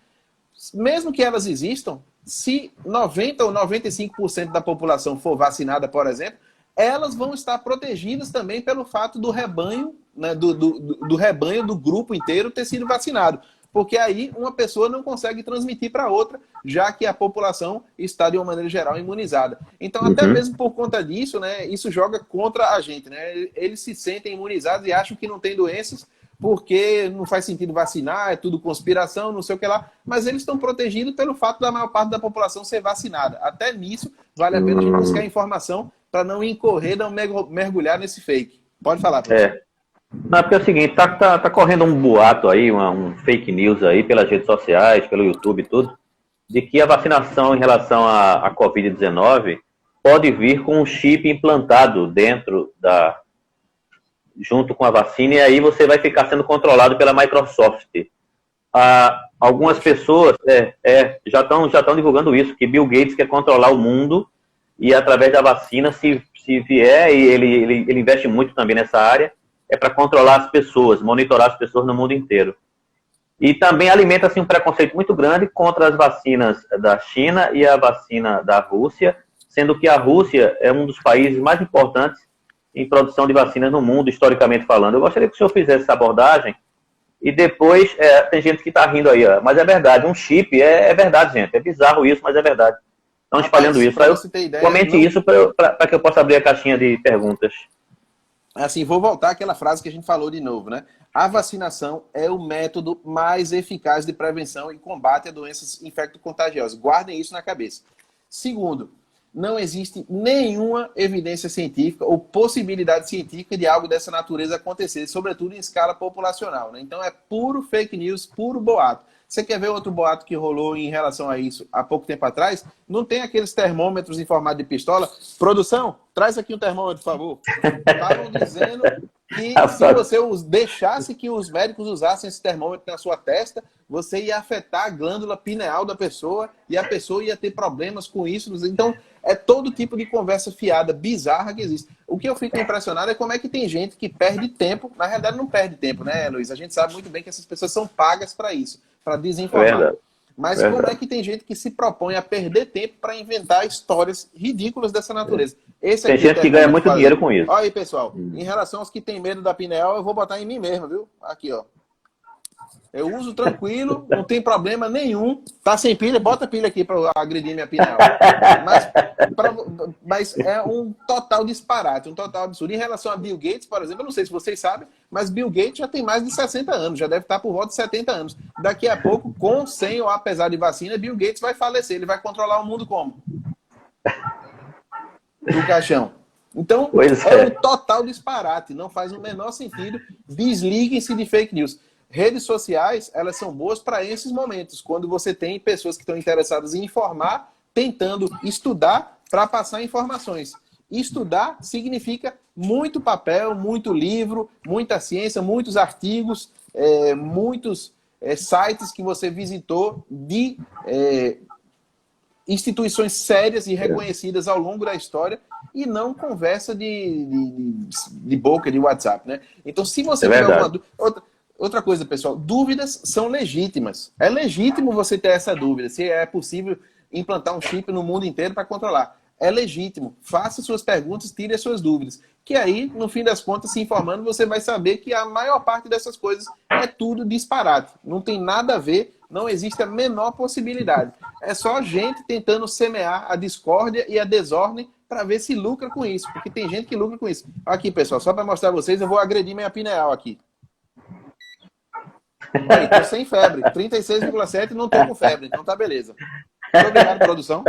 S2: mesmo que elas existam, se 90 ou 95% da população for vacinada, por exemplo, elas vão estar protegidas também pelo fato do rebanho, né, do rebanho, do grupo inteiro ter sido vacinado. Porque aí uma pessoa não consegue transmitir para outra, já que a população está, de uma maneira geral, imunizada. Então, até mesmo por conta disso, né, isso joga contra a gente. Né? Eles se sentem imunizados e acham que não tem doenças porque não faz sentido vacinar, é tudo conspiração, não sei o que lá. Mas eles estão protegidos pelo fato da maior parte da população ser vacinada. Até nisso, vale a pena a gente buscar informação para não incorrer, não mergulhar nesse fake. Pode falar, professor.
S1: Não, porque é o seguinte, tá correndo um boato aí, um fake news aí pelas redes sociais, pelo YouTube e tudo, de que a vacinação em relação à Covid-19 pode vir com um chip implantado junto com a vacina, e aí você vai ficar sendo controlado pela Microsoft. Algumas pessoas já estão divulgando isso, que Bill Gates quer controlar o mundo, e através da vacina, se vier, e ele investe muito também nessa área, é para controlar as pessoas, monitorar as pessoas no mundo inteiro. E também alimenta assim, um preconceito muito grande contra as vacinas da China e a vacina da Rússia, sendo que a Rússia é um dos países mais importantes em produção de vacinas no mundo, historicamente falando. Eu gostaria que o senhor fizesse essa abordagem e depois, tem gente que está rindo aí, mas é verdade, um chip, é verdade, gente, é bizarro isso, mas é verdade. Estão espalhando isso. Comente isso para que eu possa abrir a caixinha de perguntas.
S2: Assim, vou voltar àquela frase que a gente falou de novo, né? A vacinação é o método mais eficaz de prevenção e combate a doenças infecto-contagiosas. Guardem isso na cabeça. Segundo, não existe nenhuma evidência científica ou possibilidade científica de algo dessa natureza acontecer, sobretudo em escala populacional, né? Então é puro fake news, puro boato. Você quer ver outro boato que rolou em relação a isso há pouco tempo atrás? Não tem aqueles termômetros em formato de pistola? Produção, traz aqui um termômetro, por favor. Estavam dizendo que se você deixasse que os médicos usassem esse termômetro na sua testa, você ia afetar a glândula pineal da pessoa e a pessoa ia ter problemas com isso. Então, é todo tipo de conversa fiada, bizarra que existe. O que eu fico impressionado é como é que tem gente que perde tempo. Na realidade, não perde tempo, né, Luiz? A gente sabe muito bem que essas pessoas são pagas para isso, para desinformar. Mas como é que tem gente que se propõe a perder tempo para inventar histórias ridículas dessa natureza?
S1: Tem gente que ganha muito dinheiro com isso.
S2: Olha aí, pessoal. Em relação aos que têm medo da pineal, eu vou botar em mim mesmo, viu? Aqui, ó. Eu uso tranquilo, não tem problema nenhum. Tá sem pilha, bota pilha aqui para agredir minha pineal. Mas é um total disparate, um total absurdo. Em relação a Bill Gates, por exemplo, eu não sei se vocês sabem, mas Bill Gates já tem mais de 60 anos, já deve estar por volta de 70 anos. Daqui a pouco, com, sem ou apesar de vacina, Bill Gates vai falecer. Ele vai controlar o mundo como? Do caixão. Então, é um total disparate, não faz o menor sentido. Desliguem-se de fake news. Redes sociais, elas são boas para esses momentos, quando você tem pessoas que estão interessadas em informar, tentando estudar para passar informações. Estudar significa muito papel, muito livro, muita ciência, muitos artigos, muitos sites que você visitou de instituições sérias e reconhecidas ao longo da história, e não conversa de boca, de WhatsApp, né? Então, se você tiver alguma dúvida... Outra coisa, pessoal, dúvidas são legítimas. É legítimo você ter essa dúvida, se é possível implantar um chip no mundo inteiro para controlar. É legítimo. Faça suas perguntas, tire as suas dúvidas. Que aí, no fim das contas, se informando, você vai saber que a maior parte dessas coisas é tudo disparate. Não tem nada a ver, não existe a menor possibilidade. É só gente tentando semear a discórdia e a desordem para ver se lucra com isso. Porque tem gente que lucra com isso. Aqui, pessoal, só para mostrar a vocês, eu vou agredir minha pineal aqui. Olha, tô sem febre, 36,7 e não tô com febre, então tá beleza. Muito obrigado, produção.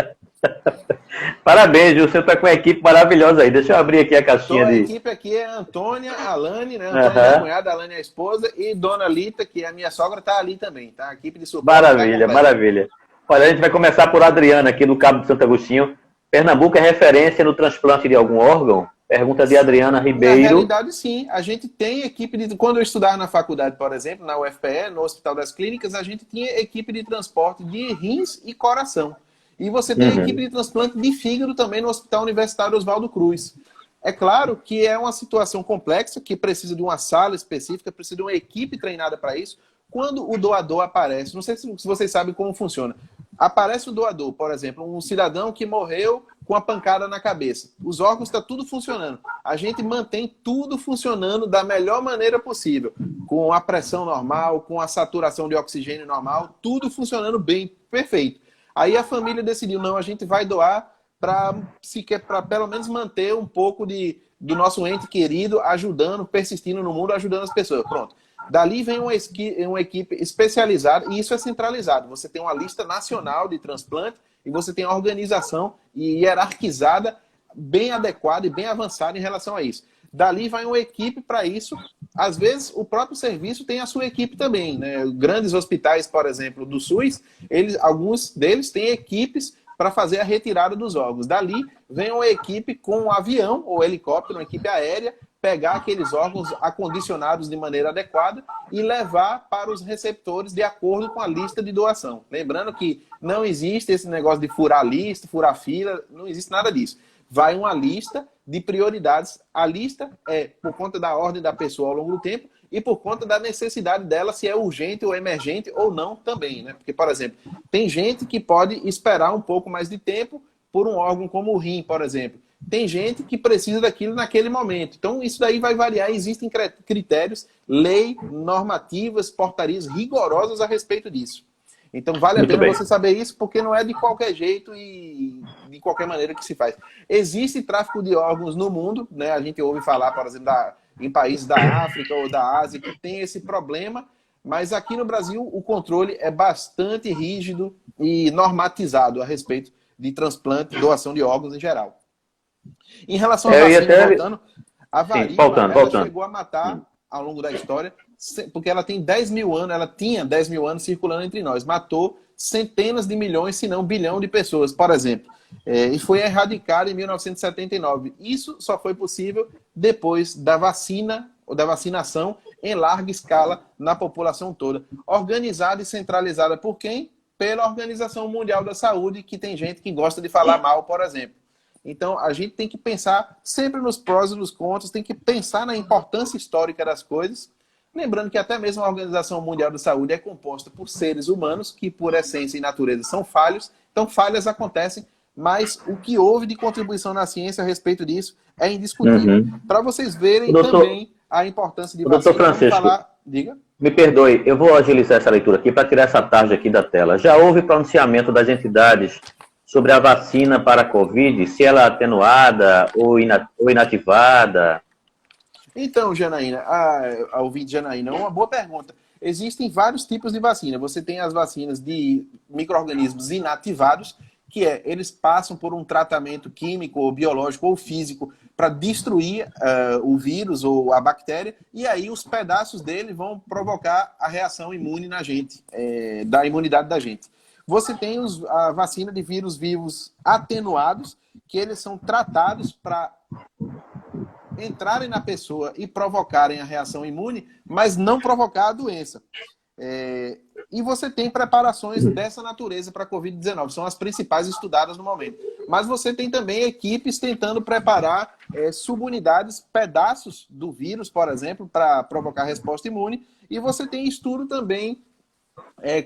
S1: Parabéns, Gil, você tá com uma equipe maravilhosa aí. Deixa eu abrir aqui a caixinha
S2: A equipe aqui é Antônia, Alane, né? Antônia é a cunhada, Alane é a esposa, e Dona Lita, que é a minha sogra, tá ali também, tá? A equipe de suporte.
S1: Maravilha, maravilha. Olha, a gente vai começar por Adriana, aqui do Cabo de Santo Agostinho. Pernambuco é referência no transplante de algum órgão? Pergunta de Adriana Ribeiro.
S2: Na realidade, sim. A gente tem equipe de... Quando eu estudava na faculdade, por exemplo, na UFPE, no Hospital das Clínicas, a gente tinha equipe de transporte de rins e coração. E você tem equipe de transplante de fígado também no Hospital Universitário Oswaldo Cruz. É claro que é uma situação complexa, que precisa de uma sala específica, precisa de uma equipe treinada para isso. Quando o doador aparece, não sei se vocês sabem como funciona. Aparece o doador, por exemplo, um cidadão que morreu com a pancada na cabeça. Os órgãos estão tudo funcionando. A gente mantém tudo funcionando da melhor maneira possível, com a pressão normal, com a saturação de oxigênio normal, tudo funcionando bem, perfeito. Aí a família decidiu, não, a gente vai doar para pelo menos manter um pouco do nosso ente querido ajudando, persistindo no mundo, ajudando as pessoas. Pronto. Dali vem uma equipe especializada, e isso é centralizado. Você tem uma lista nacional de transplante e você tem uma organização hierarquizada, bem adequada e bem avançada em relação a isso. Dali vai uma equipe para isso. Às vezes, o próprio serviço tem a sua equipe também, né? Grandes hospitais, por exemplo, do SUS, alguns deles têm equipes para fazer a retirada dos órgãos. Dali vem uma equipe com um avião ou helicóptero, uma equipe aérea, pegar aqueles órgãos acondicionados de maneira adequada e levar para os receptores de acordo com a lista de doação. Lembrando que não existe esse negócio de furar lista, furar fila, não existe nada disso. Vai uma lista de prioridades. A lista é por conta da ordem da pessoa ao longo do tempo e por conta da necessidade dela, se é urgente ou emergente ou não também, né? Porque, por exemplo, tem gente que pode esperar um pouco mais de tempo por um órgão como o rim, por exemplo. Tem gente que precisa daquilo naquele momento. Então, isso daí vai variar. Existem critérios, lei, normativas, portarias rigorosas a respeito disso. Então, vale a pena você saber isso, porque não é de qualquer jeito e de qualquer maneira que se faz. Existe tráfico de órgãos no mundo, né? A gente ouve falar, por exemplo, em países da África ou da Ásia que tem esse problema, mas aqui no Brasil o controle é bastante rígido e normatizado a respeito de transplante, doação de órgãos em geral. Em relação à vacina, voltando, a varíola chegou a matar, ao longo da história, porque ela tem 10 mil anos, ela tinha 10 mil anos circulando entre nós. Matou centenas de milhões, se não bilhão de pessoas, por exemplo. E foi erradicada em 1979. Isso só foi possível depois da vacina, ou da vacinação em larga escala na população toda. Organizada e centralizada por quem? Pela Organização Mundial da Saúde, que tem gente que gosta de falar mal, por exemplo. Então, a gente tem que pensar sempre nos prós e nos contras, tem que pensar na importância histórica das coisas. Lembrando que até mesmo a Organização Mundial da Saúde é composta por seres humanos que, por essência e natureza, são falhos. Então, falhas acontecem, mas o que houve de contribuição na ciência a respeito disso é indiscutível. Para vocês verem também a importância de vacina.
S1: Doutor Francisco,
S2: diga.
S1: Me perdoe, eu vou agilizar essa leitura aqui para tirar essa tarde aqui da tela. Já houve pronunciamento das entidades sobre a vacina para a Covid, se ela é atenuada ou inativada?
S2: Então, Janaína, a ouvinte Janaína, uma boa pergunta. Existem vários tipos de vacina. Você tem as vacinas de micro-organismos inativados, que eles passam por um tratamento químico, ou biológico, ou físico, para destruir o vírus ou a bactéria, e aí os pedaços dele vão provocar a reação imune na gente, da imunidade da gente. Você tem a vacina de vírus vivos atenuados, que eles são tratados para entrarem na pessoa e provocarem a reação imune, mas não provocar a doença. E você tem preparações dessa natureza para a Covid-19, são as principais estudadas no momento. Mas você tem também equipes tentando preparar subunidades, pedaços do vírus, por exemplo, para provocar resposta imune, e você tem estudo também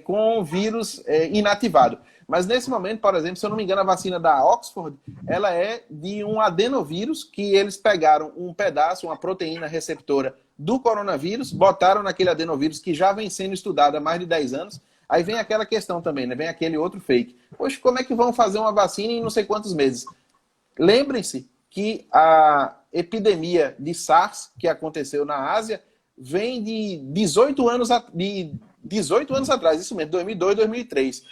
S2: com vírus inativado. Mas nesse momento, por exemplo, se eu não me engano, a vacina da Oxford, ela é de um adenovírus, que eles pegaram um pedaço, uma proteína receptora do coronavírus, botaram naquele adenovírus que já vem sendo estudado há mais de 10 anos. Aí vem aquela questão também, né? Vem aquele outro fake. Poxa, como é que vão fazer uma vacina em não sei quantos meses? Lembrem-se que a epidemia de SARS, que aconteceu na Ásia, vem de 18 anos atrás, isso mesmo, 2002, 2003.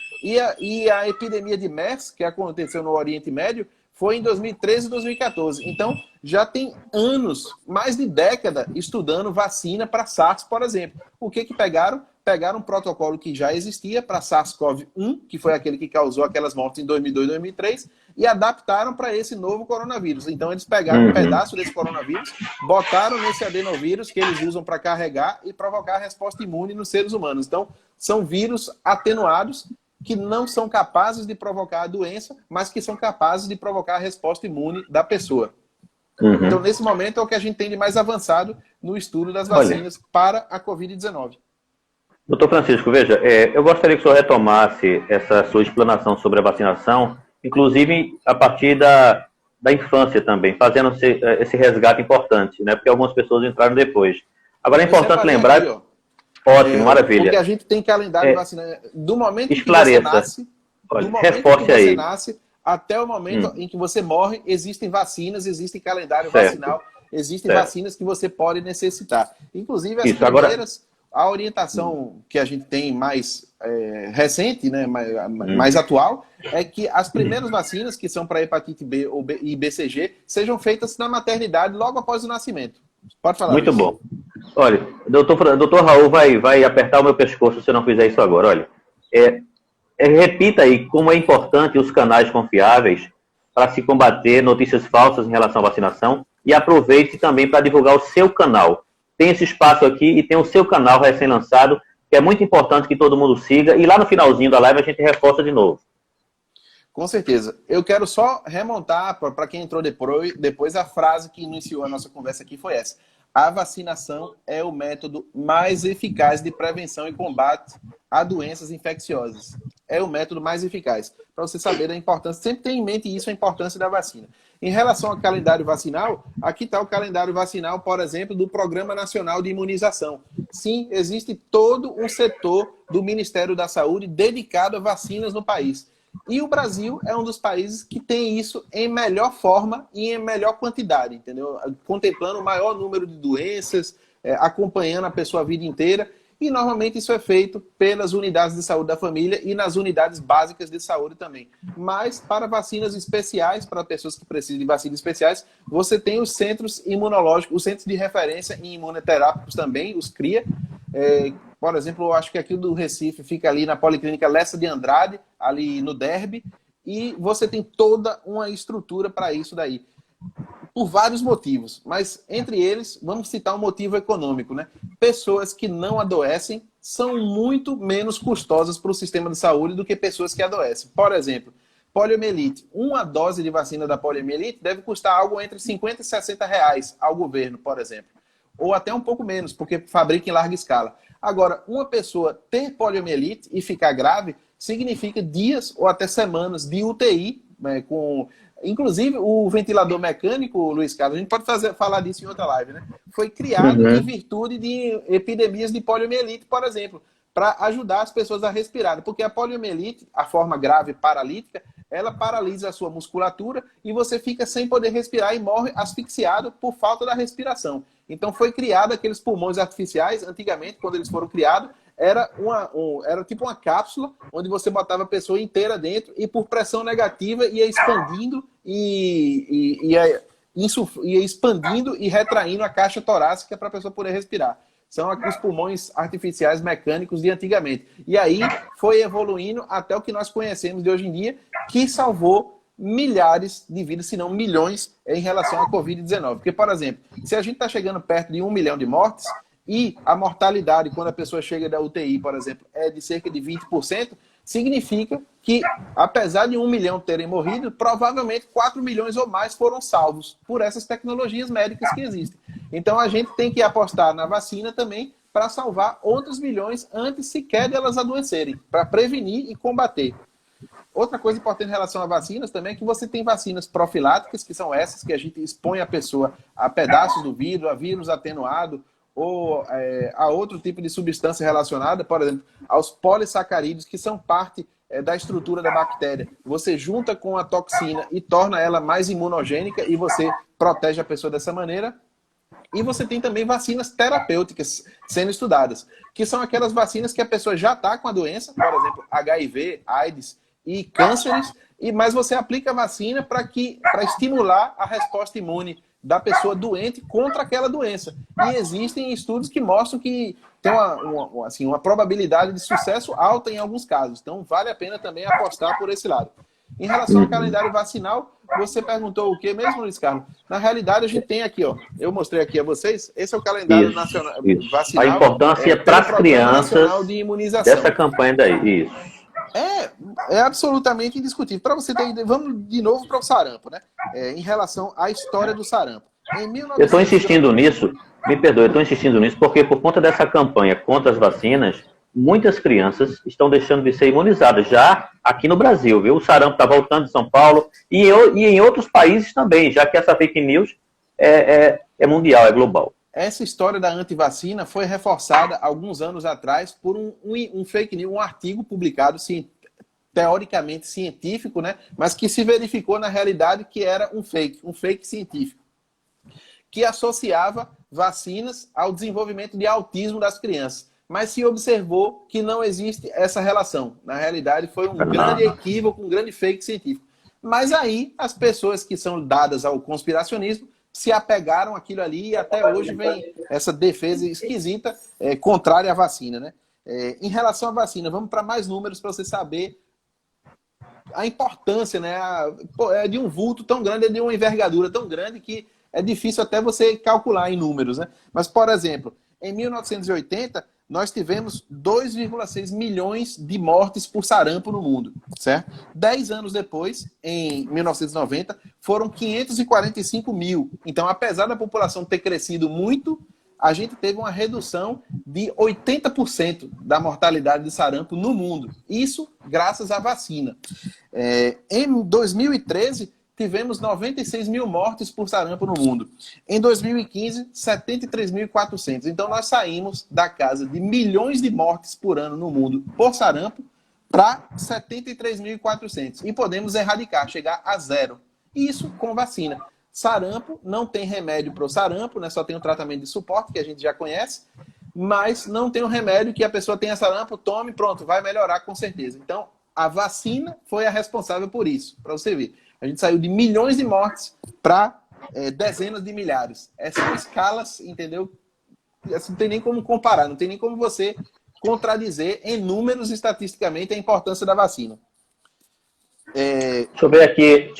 S2: E a epidemia de MERS, que aconteceu no Oriente Médio, foi em 2013 e 2014. Então, já tem anos, mais de década, estudando vacina para SARS, por exemplo. O que pegaram? Pegaram um protocolo que já existia para SARS-CoV-1, que foi aquele que causou aquelas mortes em 2002 e 2003, e adaptaram para esse novo coronavírus. Então, eles pegaram um pedaço desse coronavírus, botaram nesse adenovírus que eles usam para carregar e provocar a resposta imune nos seres humanos. Então, são vírus atenuados que não são capazes de provocar a doença, mas que são capazes de provocar a resposta imune da pessoa. Então, nesse momento, é o que a gente tem de mais avançado no estudo das vacinas para a Covid-19.
S1: Doutor Francisco, veja, eu gostaria que o senhor retomasse essa sua explanação sobre a vacinação, inclusive a partir da infância também, fazendo esse resgate importante, né? Porque algumas pessoas entraram depois. Agora é importante lembrar... Aqui, ótimo, maravilha.
S2: Porque a gente tem calendário vacinal. Do momento em que
S1: você
S2: nasce, nasce até o momento em que você morre, existem vacinas, existe calendário vacinal, existem vacinas que você pode necessitar. Inclusive, as primeiras... Agora... A orientação que a gente tem mais recente, né, mais atual, é que as primeiras vacinas, que são para hepatite B e BCG, sejam feitas na maternidade logo após o nascimento. Pode falar.
S1: Muito bom. Olha, doutor Raul vai apertar o meu pescoço se eu não fizer isso agora. Olha, repita aí como é importante os canais confiáveis para se combater notícias falsas em relação à vacinação e aproveite também para divulgar o seu canal. Tem esse espaço aqui e tem o seu canal recém-lançado, que é muito importante que todo mundo siga. E lá no finalzinho da live a gente reforça de novo.
S2: Com certeza. Eu quero só remontar, para quem entrou depois, a frase que iniciou a nossa conversa aqui foi essa. A vacinação é o método mais eficaz de prevenção e combate a doenças infecciosas. É o método mais eficaz. Para você saber a importância, sempre tenha em mente isso, a importância da vacina. Em relação ao calendário vacinal, aqui está o calendário vacinal, por exemplo, do Programa Nacional de Imunização. Sim, existe todo um setor do Ministério da Saúde dedicado a vacinas no país. E o Brasil é um dos países que tem isso em melhor forma e em melhor quantidade, entendeu? Contemplando o maior número de doenças, acompanhando a pessoa a vida inteira. E normalmente isso é feito pelas unidades de saúde da família e nas unidades básicas de saúde também. Mas para vacinas especiais, para pessoas que precisam de vacinas especiais, você tem os centros imunológicos, os centros de referência em imunoterápicos também, os CRIA. Por exemplo, eu acho que aqui do Recife fica ali na Policlínica Lessa de Andrade, ali no Derby, e você tem toda uma estrutura para isso daí. Por vários motivos, mas entre eles, vamos citar um motivo econômico, né? Pessoas que não adoecem são muito menos custosas para o sistema de saúde do que pessoas que adoecem. Por exemplo, poliomielite. Uma dose de vacina da poliomielite deve custar algo entre 50 e 60 reais ao governo, por exemplo. Ou até um pouco menos, porque fabrica em larga escala. Agora, uma pessoa ter poliomielite e ficar grave significa dias ou até semanas de UTI, né, com... Inclusive, o ventilador mecânico, Luiz Carlos, a gente pode falar disso em outra live, né? Foi criado em virtude de epidemias de poliomielite, por exemplo, para ajudar as pessoas a respirarem. Porque a poliomielite, a forma grave paralítica, ela paralisa a sua musculatura e você fica sem poder respirar e morre asfixiado por falta da respiração. Então foi criado aqueles pulmões artificiais, antigamente, quando eles foram criados, era tipo uma cápsula onde você botava a pessoa inteira dentro e por pressão negativa ia expandindo ia expandindo e retraindo a caixa torácica para a pessoa poder respirar. São os pulmões artificiais mecânicos de antigamente. E aí foi evoluindo até o que nós conhecemos de hoje em dia, que salvou milhares de vidas, se não milhões, em relação à Covid-19. Porque, por exemplo, se a gente está chegando perto de 1 milhão de mortes, e a mortalidade, quando a pessoa chega da UTI, por exemplo, é de cerca de 20%, significa que, apesar de 1 milhão terem morrido, provavelmente 4 milhões ou mais foram salvos por essas tecnologias médicas que existem. Então, a gente tem que apostar na vacina também para salvar outros milhões antes sequer delas adoecerem, para prevenir e combater. Outra coisa importante em relação a vacinas também é que você tem vacinas profiláticas, que são essas que a gente expõe a pessoa a pedaços do vírus, a vírus atenuado, ou a outro tipo de substância relacionada, por exemplo, aos polissacarídeos, que são parte da estrutura da bactéria. Você junta com a toxina e torna ela mais imunogênica e você protege a pessoa dessa maneira. E você tem também vacinas terapêuticas sendo estudadas, que são aquelas vacinas que a pessoa já está com a doença, por exemplo, HIV, AIDS e cânceres, mas você aplica a vacina para estimular a resposta imune da pessoa doente contra aquela doença. E existem estudos que mostram que tem uma probabilidade de sucesso alta em alguns casos. Então, vale a pena também apostar por esse lado. Em relação ao calendário vacinal, você perguntou o que mesmo, Luiz Carlos? Na realidade, a gente tem aqui, ó, eu mostrei aqui a vocês, esse é o calendário nacional vacinal.
S1: A importância para as crianças
S2: de imunização.
S1: Dessa campanha daí, isso.
S2: É absolutamente indiscutível. Para você ter ideia, vamos de novo para o sarampo, né? Em relação à história do sarampo.
S1: Eu estou insistindo nisso, me perdoe, eu estou insistindo nisso porque por conta dessa campanha contra as vacinas, muitas crianças estão deixando de ser imunizadas, já aqui no Brasil, viu? O sarampo está voltando de São Paulo e em outros países também, já que essa fake news é mundial, é global.
S2: Essa história da antivacina foi reforçada alguns anos atrás por um fake news, um artigo publicado, teoricamente científico, né? Mas que se verificou na realidade que era um fake científico, que associava vacinas ao desenvolvimento de autismo das crianças. Mas se observou que não existe essa relação. Na realidade, foi um grande equívoco, um grande fake científico. Mas aí, as pessoas que são dadas ao conspiracionismo se apegaram àquilo ali e até hoje vem essa defesa esquisita contrária à vacina, né? Em relação à vacina, vamos para mais números para você saber a importância, né? É de um vulto tão grande, é de uma envergadura tão grande que é difícil até você calcular em números, né? Mas, por exemplo, em 1980, nós tivemos 2,6 milhões de mortes por sarampo no mundo, certo? 10 anos depois, em 1990, foram 545 mil. Então, apesar da população ter crescido muito, a gente teve uma redução de 80% da mortalidade de sarampo no mundo. Isso graças à vacina. Em 2013, tivemos 96 mil mortes por sarampo no mundo. Em 2015, 73.400. Então, nós saímos da casa de milhões de mortes por ano no mundo por sarampo para 73.400. E podemos erradicar, chegar a zero. Isso com vacina. Sarampo, não tem remédio para o sarampo, né? Só tem um tratamento de suporte, que a gente já conhece, mas não tem um remédio que a pessoa tenha sarampo, tome, pronto, vai melhorar com certeza. Então, a vacina foi a responsável por isso, para você ver. A gente saiu de milhões de mortes para dezenas de milhares. Essas são escalas, entendeu? Assim, não tem nem como comparar, não tem nem como você contradizer em números estatisticamente a importância da vacina.
S1: Deixa eu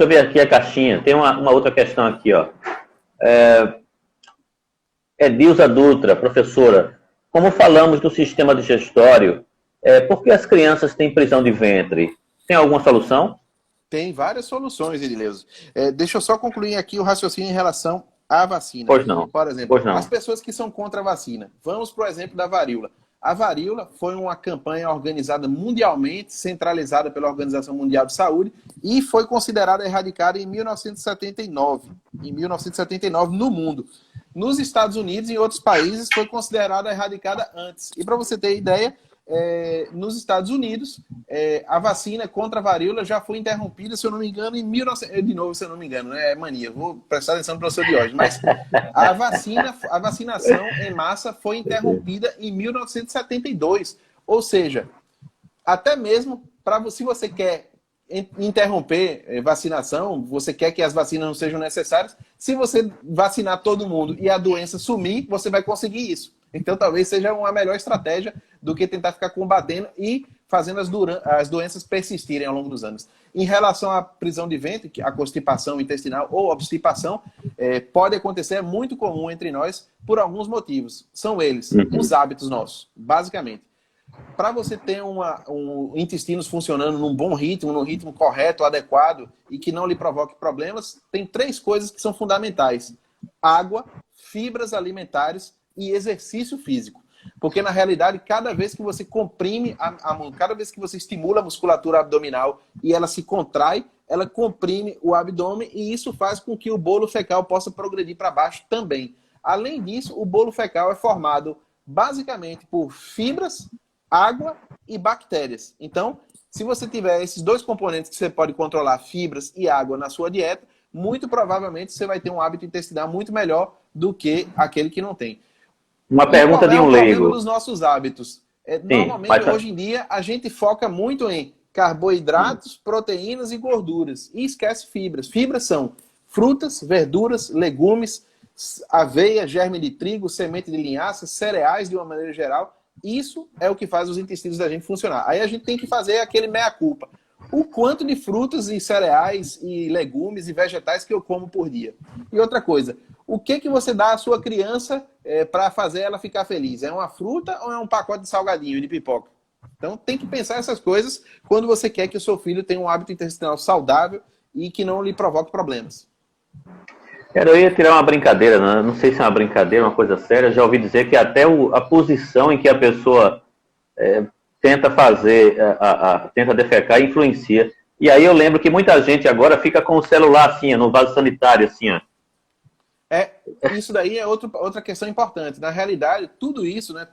S1: ver aqui a caixinha. Tem uma outra questão aqui, ó. Dilza Dutra, professora. Como falamos do sistema digestório, por que as crianças têm prisão de ventre? Tem alguma solução?
S2: Tem várias soluções, Edileuzo. Deixa eu só concluir aqui o raciocínio em relação à vacina.
S1: Pois não.
S2: Por exemplo, as pessoas que são contra a vacina. Vamos, por exemplo, da varíola. A varíola foi uma campanha organizada mundialmente, centralizada pela Organização Mundial de Saúde, e foi considerada erradicada em 1979. Em 1979 no mundo. Nos Estados Unidos e em outros países foi considerada erradicada antes. E para você ter ideia, nos Estados Unidos, a vacina contra a varíola já foi interrompida, se eu não me engano, em 1900. De novo, se eu não me engano, né? É mania, vou prestar atenção no professor de hoje. Mas a vacinação em massa foi interrompida em 1972. Ou seja, até mesmo se você quer interromper vacinação, você quer que as vacinas não sejam necessárias, se você vacinar todo mundo e a doença sumir, você vai conseguir isso. Então, talvez seja uma melhor estratégia do que tentar ficar combatendo e fazendo as doenças persistirem ao longo dos anos. Em relação à prisão de ventre, a constipação intestinal ou obstipação, pode acontecer, é muito comum entre nós, por alguns motivos. São eles, os hábitos nossos, basicamente. Para você ter intestinos funcionando num bom ritmo, num ritmo correto, adequado e que não lhe provoque problemas, tem 3 coisas que são fundamentais: água, fibras alimentares e exercício físico. Porque, na realidade, cada vez que você comprime, cada vez que você estimula a musculatura abdominal e ela se contrai, ela comprime o abdômen e isso faz com que o bolo fecal possa progredir para baixo também. Além disso, o bolo fecal é formado basicamente por fibras, água e bactérias. Então, se você tiver esses 2 componentes que você pode controlar, fibras e água, na sua dieta, muito provavelmente você vai ter um hábito intestinal muito melhor do que aquele que não tem.
S1: Uma pergunta de um leigo. Qual é o
S2: problema dos nossos hábitos? Normalmente, hoje em dia, a gente foca muito em carboidratos, proteínas e gorduras. E esquece fibras. Fibras são frutas, verduras, legumes, aveia, germe de trigo, semente de linhaça, cereais de uma maneira geral. Isso é o que faz os intestinos da gente funcionar. Aí a gente tem que fazer aquele meia-culpa. O quanto de frutas e cereais e legumes e vegetais que eu como por dia. E outra coisa, o que você dá à sua criança para fazer ela ficar feliz? É uma fruta ou é um pacote de salgadinho, de pipoca? Então tem que pensar essas coisas quando você quer que o seu filho tenha um hábito intestinal saudável e que não lhe provoque problemas.
S1: Eu ia tirar uma brincadeira, não sei se é uma brincadeira, uma coisa séria. Já ouvi dizer que até a posição em que a pessoa tenta fazer, tenta defecar e influencia. E aí eu lembro que muita gente agora fica com o celular assim, no vaso sanitário, assim, ó.
S2: Isso daí é outra questão importante. Na realidade, tudo isso, né,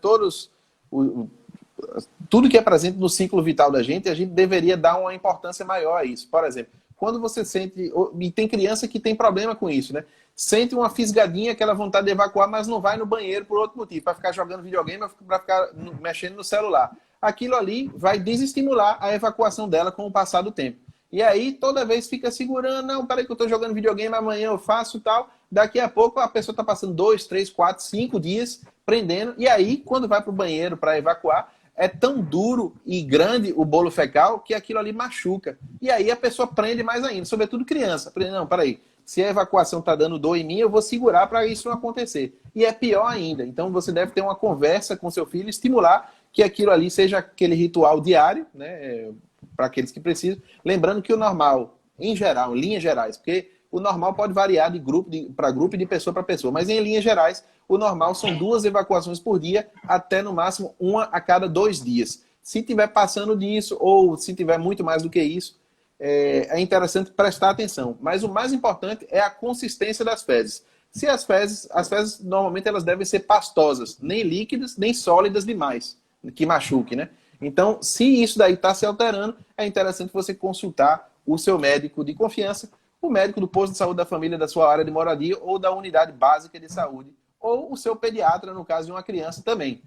S2: tudo que é presente no ciclo vital da gente, a gente deveria dar uma importância maior a isso. Por exemplo, quando você sente, e tem criança que tem problema com isso, né? Sente uma fisgadinha, aquela vontade de evacuar, mas não vai no banheiro por outro motivo, para ficar jogando videogame, para ficar mexendo no celular. Aquilo ali vai desestimular a evacuação dela com o passar do tempo. E aí, toda vez fica segurando, não, peraí que eu estou jogando videogame, amanhã eu faço tal. Daqui a pouco a pessoa está passando 2, 3, 4, 5 dias prendendo. E aí, quando vai para o banheiro para evacuar, é tão duro e grande o bolo fecal que aquilo ali machuca. E aí a pessoa prende mais ainda, sobretudo criança. Não, peraí, se a evacuação está dando dor em mim, eu vou segurar para isso não acontecer. E é pior ainda. Então você deve ter uma conversa com seu filho, estimular que aquilo ali seja aquele ritual diário, né, para aqueles que precisam. Lembrando que o normal, em geral, em linhas gerais, porque o normal pode variar de grupo para grupo e de pessoa para pessoa, mas em linhas gerais, o normal são 2 evacuações por dia, até no máximo 1 a cada 2 dias. Se tiver passando disso, ou se tiver muito mais do que isso, é interessante prestar atenção. Mas o mais importante é a consistência das fezes. Se as fezes normalmente elas devem ser pastosas, nem líquidas, nem sólidas demais, que machuque, né? Então, se isso daí está se alterando, é interessante você consultar o seu médico de confiança, o médico do posto de saúde da família da sua área de moradia ou da unidade básica de saúde, ou o seu pediatra, no caso de uma criança também.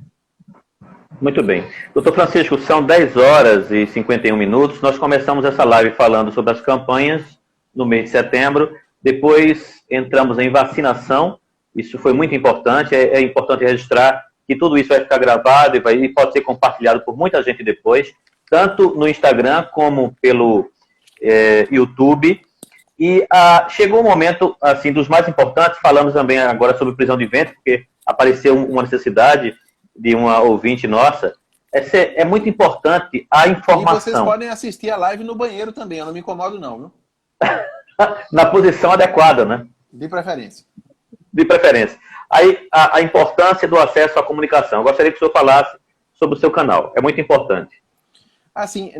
S1: Muito bem. Doutor Francisco, são 10 horas e 51 minutos. Nós começamos essa live falando sobre as campanhas no mês de setembro. Depois entramos em vacinação. Isso foi muito importante. É importante registrar que tudo isso vai ficar gravado e pode ser compartilhado por muita gente depois, tanto no Instagram como pelo YouTube. E chegou um momento, assim, dos mais importantes. Falamos também agora sobre prisão de ventre, porque apareceu uma necessidade de uma ouvinte nossa. É muito importante a informação.
S2: E vocês podem assistir a live no banheiro também, eu não me incomodo não, viu?
S1: Na posição adequada, né?
S2: De preferência.
S1: De preferência. Aí, a importância do acesso à comunicação. Eu gostaria que o senhor falasse sobre o seu canal. É muito importante.
S2: Assim,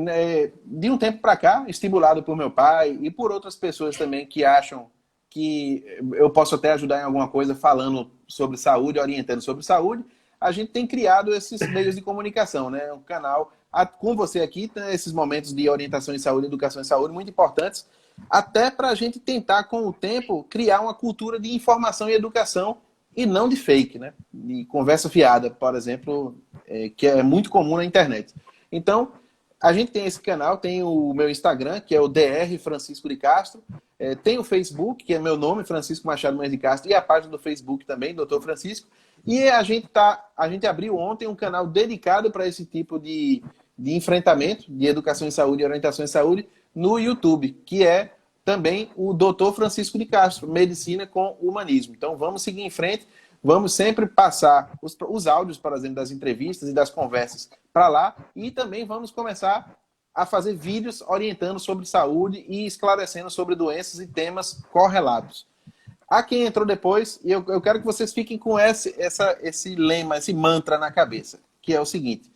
S2: de um tempo para cá, estimulado por meu pai e por outras pessoas também que acham que eu posso até ajudar em alguma coisa falando sobre saúde, orientando sobre saúde, a gente tem criado esses meios de comunicação, né? Um canal com você aqui, né, esses momentos de orientação em saúde, educação em saúde, muito importantes, até para a gente tentar, com o tempo, criar uma cultura de informação e educação e não de fake, né? De conversa fiada, por exemplo, que é muito comum na internet. Então, a gente tem esse canal, tem o meu Instagram, que é o DR Francisco de Castro, tem o Facebook, que é meu nome, Francisco Machado Mendes de Castro, e a página do Facebook também, Dr. Francisco. E a gente abriu ontem um canal dedicado para esse tipo de enfrentamento, de educação em saúde e orientação em saúde, no YouTube, que é também o Dr. Francisco de Castro, Medicina com Humanismo. Então vamos seguir em frente, vamos sempre passar os áudios, por exemplo, das entrevistas e das conversas para lá, e também vamos começar a fazer vídeos orientando sobre saúde e esclarecendo sobre doenças e temas correlatos. A quem entrou depois, e eu quero que vocês fiquem com esse lema, esse mantra na cabeça, que é o seguinte,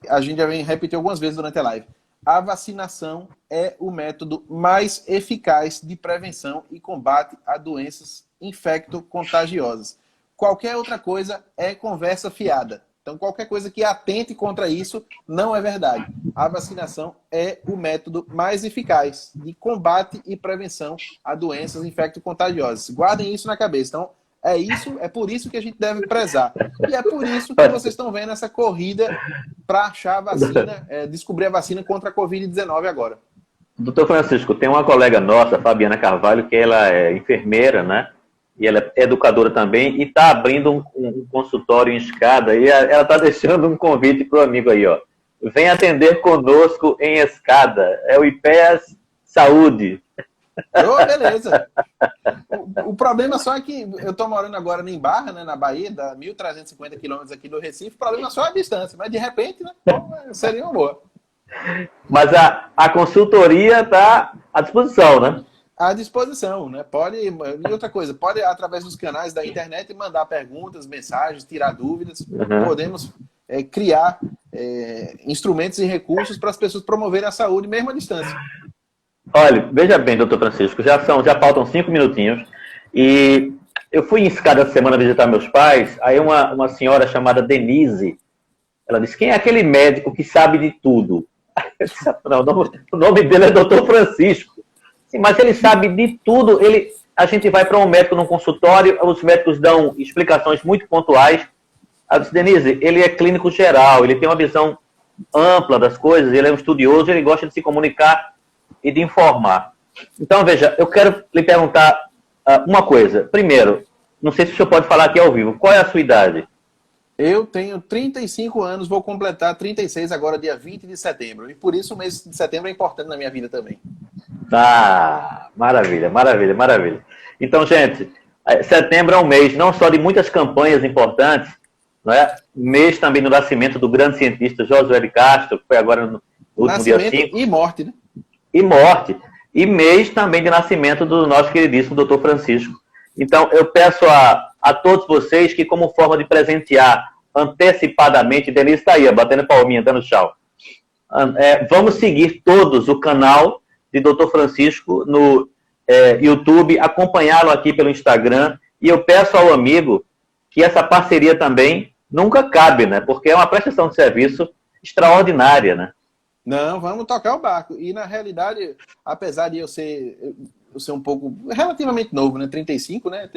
S2: a gente já vem repetir algumas vezes durante a live: a vacinação é o método mais eficaz de prevenção e combate a doenças infecto-contagiosas. Qualquer outra coisa é conversa fiada. Então, qualquer coisa que atente contra isso não é verdade. A vacinação é o método mais eficaz de combate e prevenção a doenças infecto-contagiosas. Guardem isso na cabeça. Então, é por isso que a gente deve prezar. E é por isso que vocês estão vendo essa corrida para achar a vacina, descobrir a vacina contra a Covid-19 agora.
S1: Doutor Francisco, tem uma colega nossa, Fabiana Carvalho, que ela é enfermeira, né? E ela é educadora também, e está abrindo um consultório em Escada, e ela está deixando um convite para o amigo aí, ó. Vem atender conosco em Escada. É o IPEAS Saúde.
S2: Oh, beleza. O problema só é que eu estou morando agora em Barra, né, na Bahia, dá 1.350 quilômetros aqui do Recife. O problema só é a distância, mas de repente, né, seria uma boa.
S1: Mas a consultoria está à disposição, né?
S2: À disposição, né? E outra coisa, pode, através dos canais da internet, mandar perguntas, mensagens, tirar dúvidas. Podemos criar instrumentos e recursos para as pessoas promoverem a saúde, mesmo à distância.
S1: Olha, veja bem, doutor Francisco, já faltam 5 minutinhos, e eu fui em escada essa semana visitar meus pais, aí uma senhora chamada Denise, ela disse, quem é aquele médico que sabe de tudo? Eu disse, não, o nome dele é doutor Francisco. Sim, mas ele sabe de tudo. A gente vai para um médico num consultório, os médicos dão explicações muito pontuais. Eu disse, Denise, ele é clínico geral, ele tem uma visão ampla das coisas, ele é um estudioso, ele gosta de se comunicar e de informar. Então, veja, eu quero lhe perguntar uma coisa. Primeiro, não sei se o senhor pode falar aqui ao vivo, qual é a sua idade?
S2: Eu tenho 35 anos, vou completar 36 agora, dia 20 de setembro. E por isso o mês de setembro é importante na minha vida também.
S1: Ah, maravilha, maravilha, maravilha. Então, gente, setembro é um mês não só de muitas campanhas importantes, não é? Mês também do nascimento do grande cientista Josué de Castro, que foi agora no último dia 5.
S2: E morte, né?
S1: E morte. E mês também de nascimento do nosso queridíssimo doutor Francisco. Então, eu peço a todos vocês que, como forma de presentear antecipadamente, Denise está aí, batendo palminha, dando tchau. Vamos seguir todos o canal de Dr. Francisco no YouTube, acompanhá-lo aqui pelo Instagram, e eu peço ao amigo que essa parceria também nunca cabe, né? Porque é uma prestação de serviço extraordinária, né?
S2: Não, vamos tocar o barco. E, na realidade, apesar de eu ser um pouco relativamente novo, né? 35, né?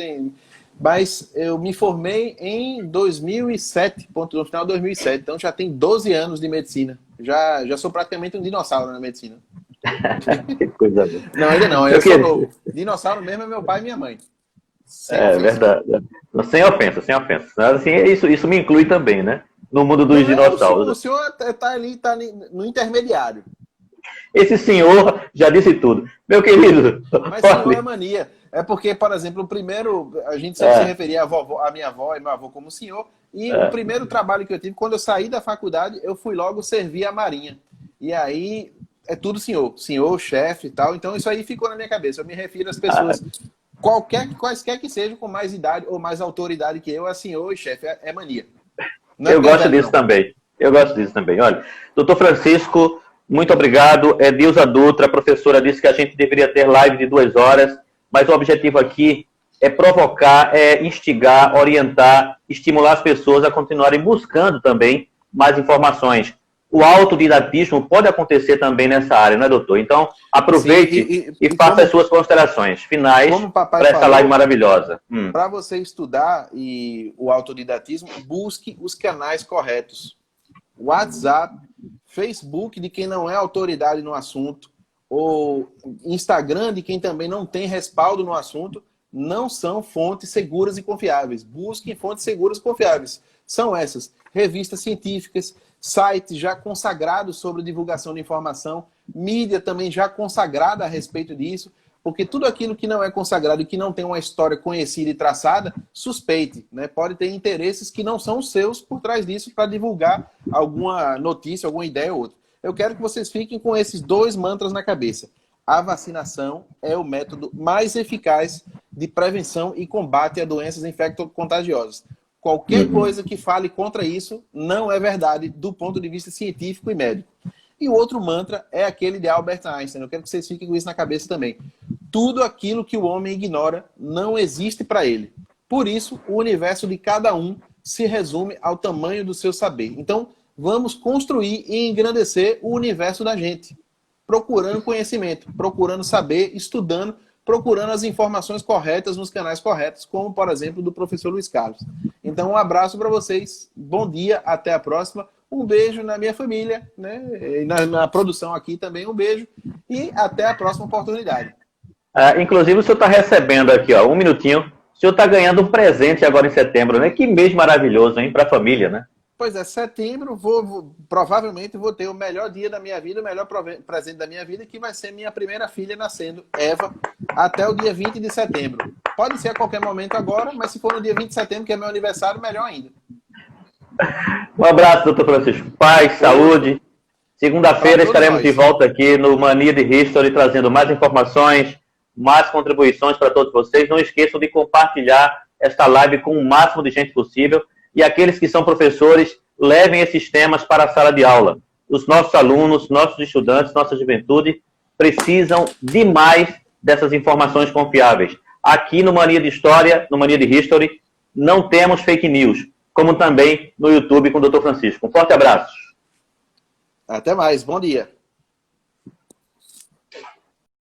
S2: Mas eu me formei em 2007, no final de 2007. Então já tem 12 anos de medicina. Já sou praticamente um dinossauro na medicina.
S1: Que coisa boa.
S2: Não, ainda não. Eu sou novo. Dinossauro mesmo é meu pai e minha mãe.
S1: Verdade. Sem ofensa, sem ofensa. Assim, isso me inclui também, né? No mundo dos dinossauros.
S2: O senhor está ali, está no intermediário.
S1: Esse senhor já disse tudo. Meu querido.
S2: Mas senhor é mania. É porque, por exemplo, o primeiro, a gente sempre se referia à minha avó e meu avô como senhor, e o primeiro trabalho que eu tive, quando eu saí da faculdade, eu fui logo servir a Marinha. E aí, é tudo senhor, chefe e tal, então isso aí ficou na minha cabeça. Eu me refiro às pessoas, quaisquer que sejam, com mais idade ou mais autoridade que eu, é senhor e chefe, é mania.
S1: Eu gosto disso também. Eu gosto disso também. Olha, doutor Francisco, muito obrigado. Dilza Dutra, a professora, disse que a gente deveria ter live de 2 horas, mas o objetivo aqui é provocar, instigar, orientar, estimular as pessoas a continuarem buscando também mais informações. O autodidatismo pode acontecer também nessa área, não é, doutor? Então, aproveite e faça as suas considerações finais para essa live maravilhosa.
S2: Para você estudar o autodidatismo, busque os canais corretos. WhatsApp, Facebook de quem não é autoridade no assunto, ou Instagram de quem também não tem respaldo no assunto, não são fontes seguras e confiáveis. Busquem fontes seguras e confiáveis. São essas: revistas científicas, sites já consagrados sobre divulgação de informação, mídia também já consagrada a respeito disso, porque tudo aquilo que não é consagrado e que não tem uma história conhecida e traçada, suspeite, né? Pode ter interesses que não são os seus por trás disso para divulgar alguma notícia, alguma ideia ou outra. Eu quero que vocês fiquem com esses 2 mantras na cabeça. A vacinação é o método mais eficaz de prevenção e combate a doenças infecto-contagiosas. Qualquer coisa que fale contra isso não é verdade do ponto de vista científico e médico. E o outro mantra é aquele de Albert Einstein. Eu quero que vocês fiquem com isso na cabeça também. Tudo aquilo que o homem ignora não existe para ele. Por isso, o universo de cada um se resume ao tamanho do seu saber. Então, vamos construir e engrandecer o universo da gente, procurando conhecimento, procurando saber, estudando, procurando as informações corretas nos canais corretos, como, por exemplo, do professor Luiz Carlos. Então, um abraço para vocês, bom dia, até a próxima, um beijo na minha família, né? E na produção aqui também um beijo, e até a próxima oportunidade.
S1: Inclusive, o senhor está recebendo aqui, ó, 1 minutinho, o senhor está ganhando um presente agora em setembro, né? Que mês maravilhoso, hein, para a família, né?
S2: Pois é, setembro, provavelmente vou ter o melhor dia da minha vida, o melhor presente da minha vida, que vai ser minha primeira filha nascendo, Eva, até o dia 20 de setembro. Pode ser a qualquer momento agora, mas se for no dia 20 de setembro, que é meu aniversário, melhor ainda.
S1: Um abraço, doutor Francisco. Paz, saúde. Segunda-feira estaremos de volta aqui no Mania de History, trazendo mais informações, mais contribuições para todos vocês. Não esqueçam de compartilhar esta live com o máximo de gente possível. E aqueles que são professores, levem esses temas para a sala de aula. Os nossos alunos, nossos estudantes, nossa juventude precisam demais dessas informações confiáveis. Aqui no Mania de História, no Mania de History, não temos fake news, como também no YouTube com o Dr. Francisco. Um forte abraço.
S2: Até mais, bom dia.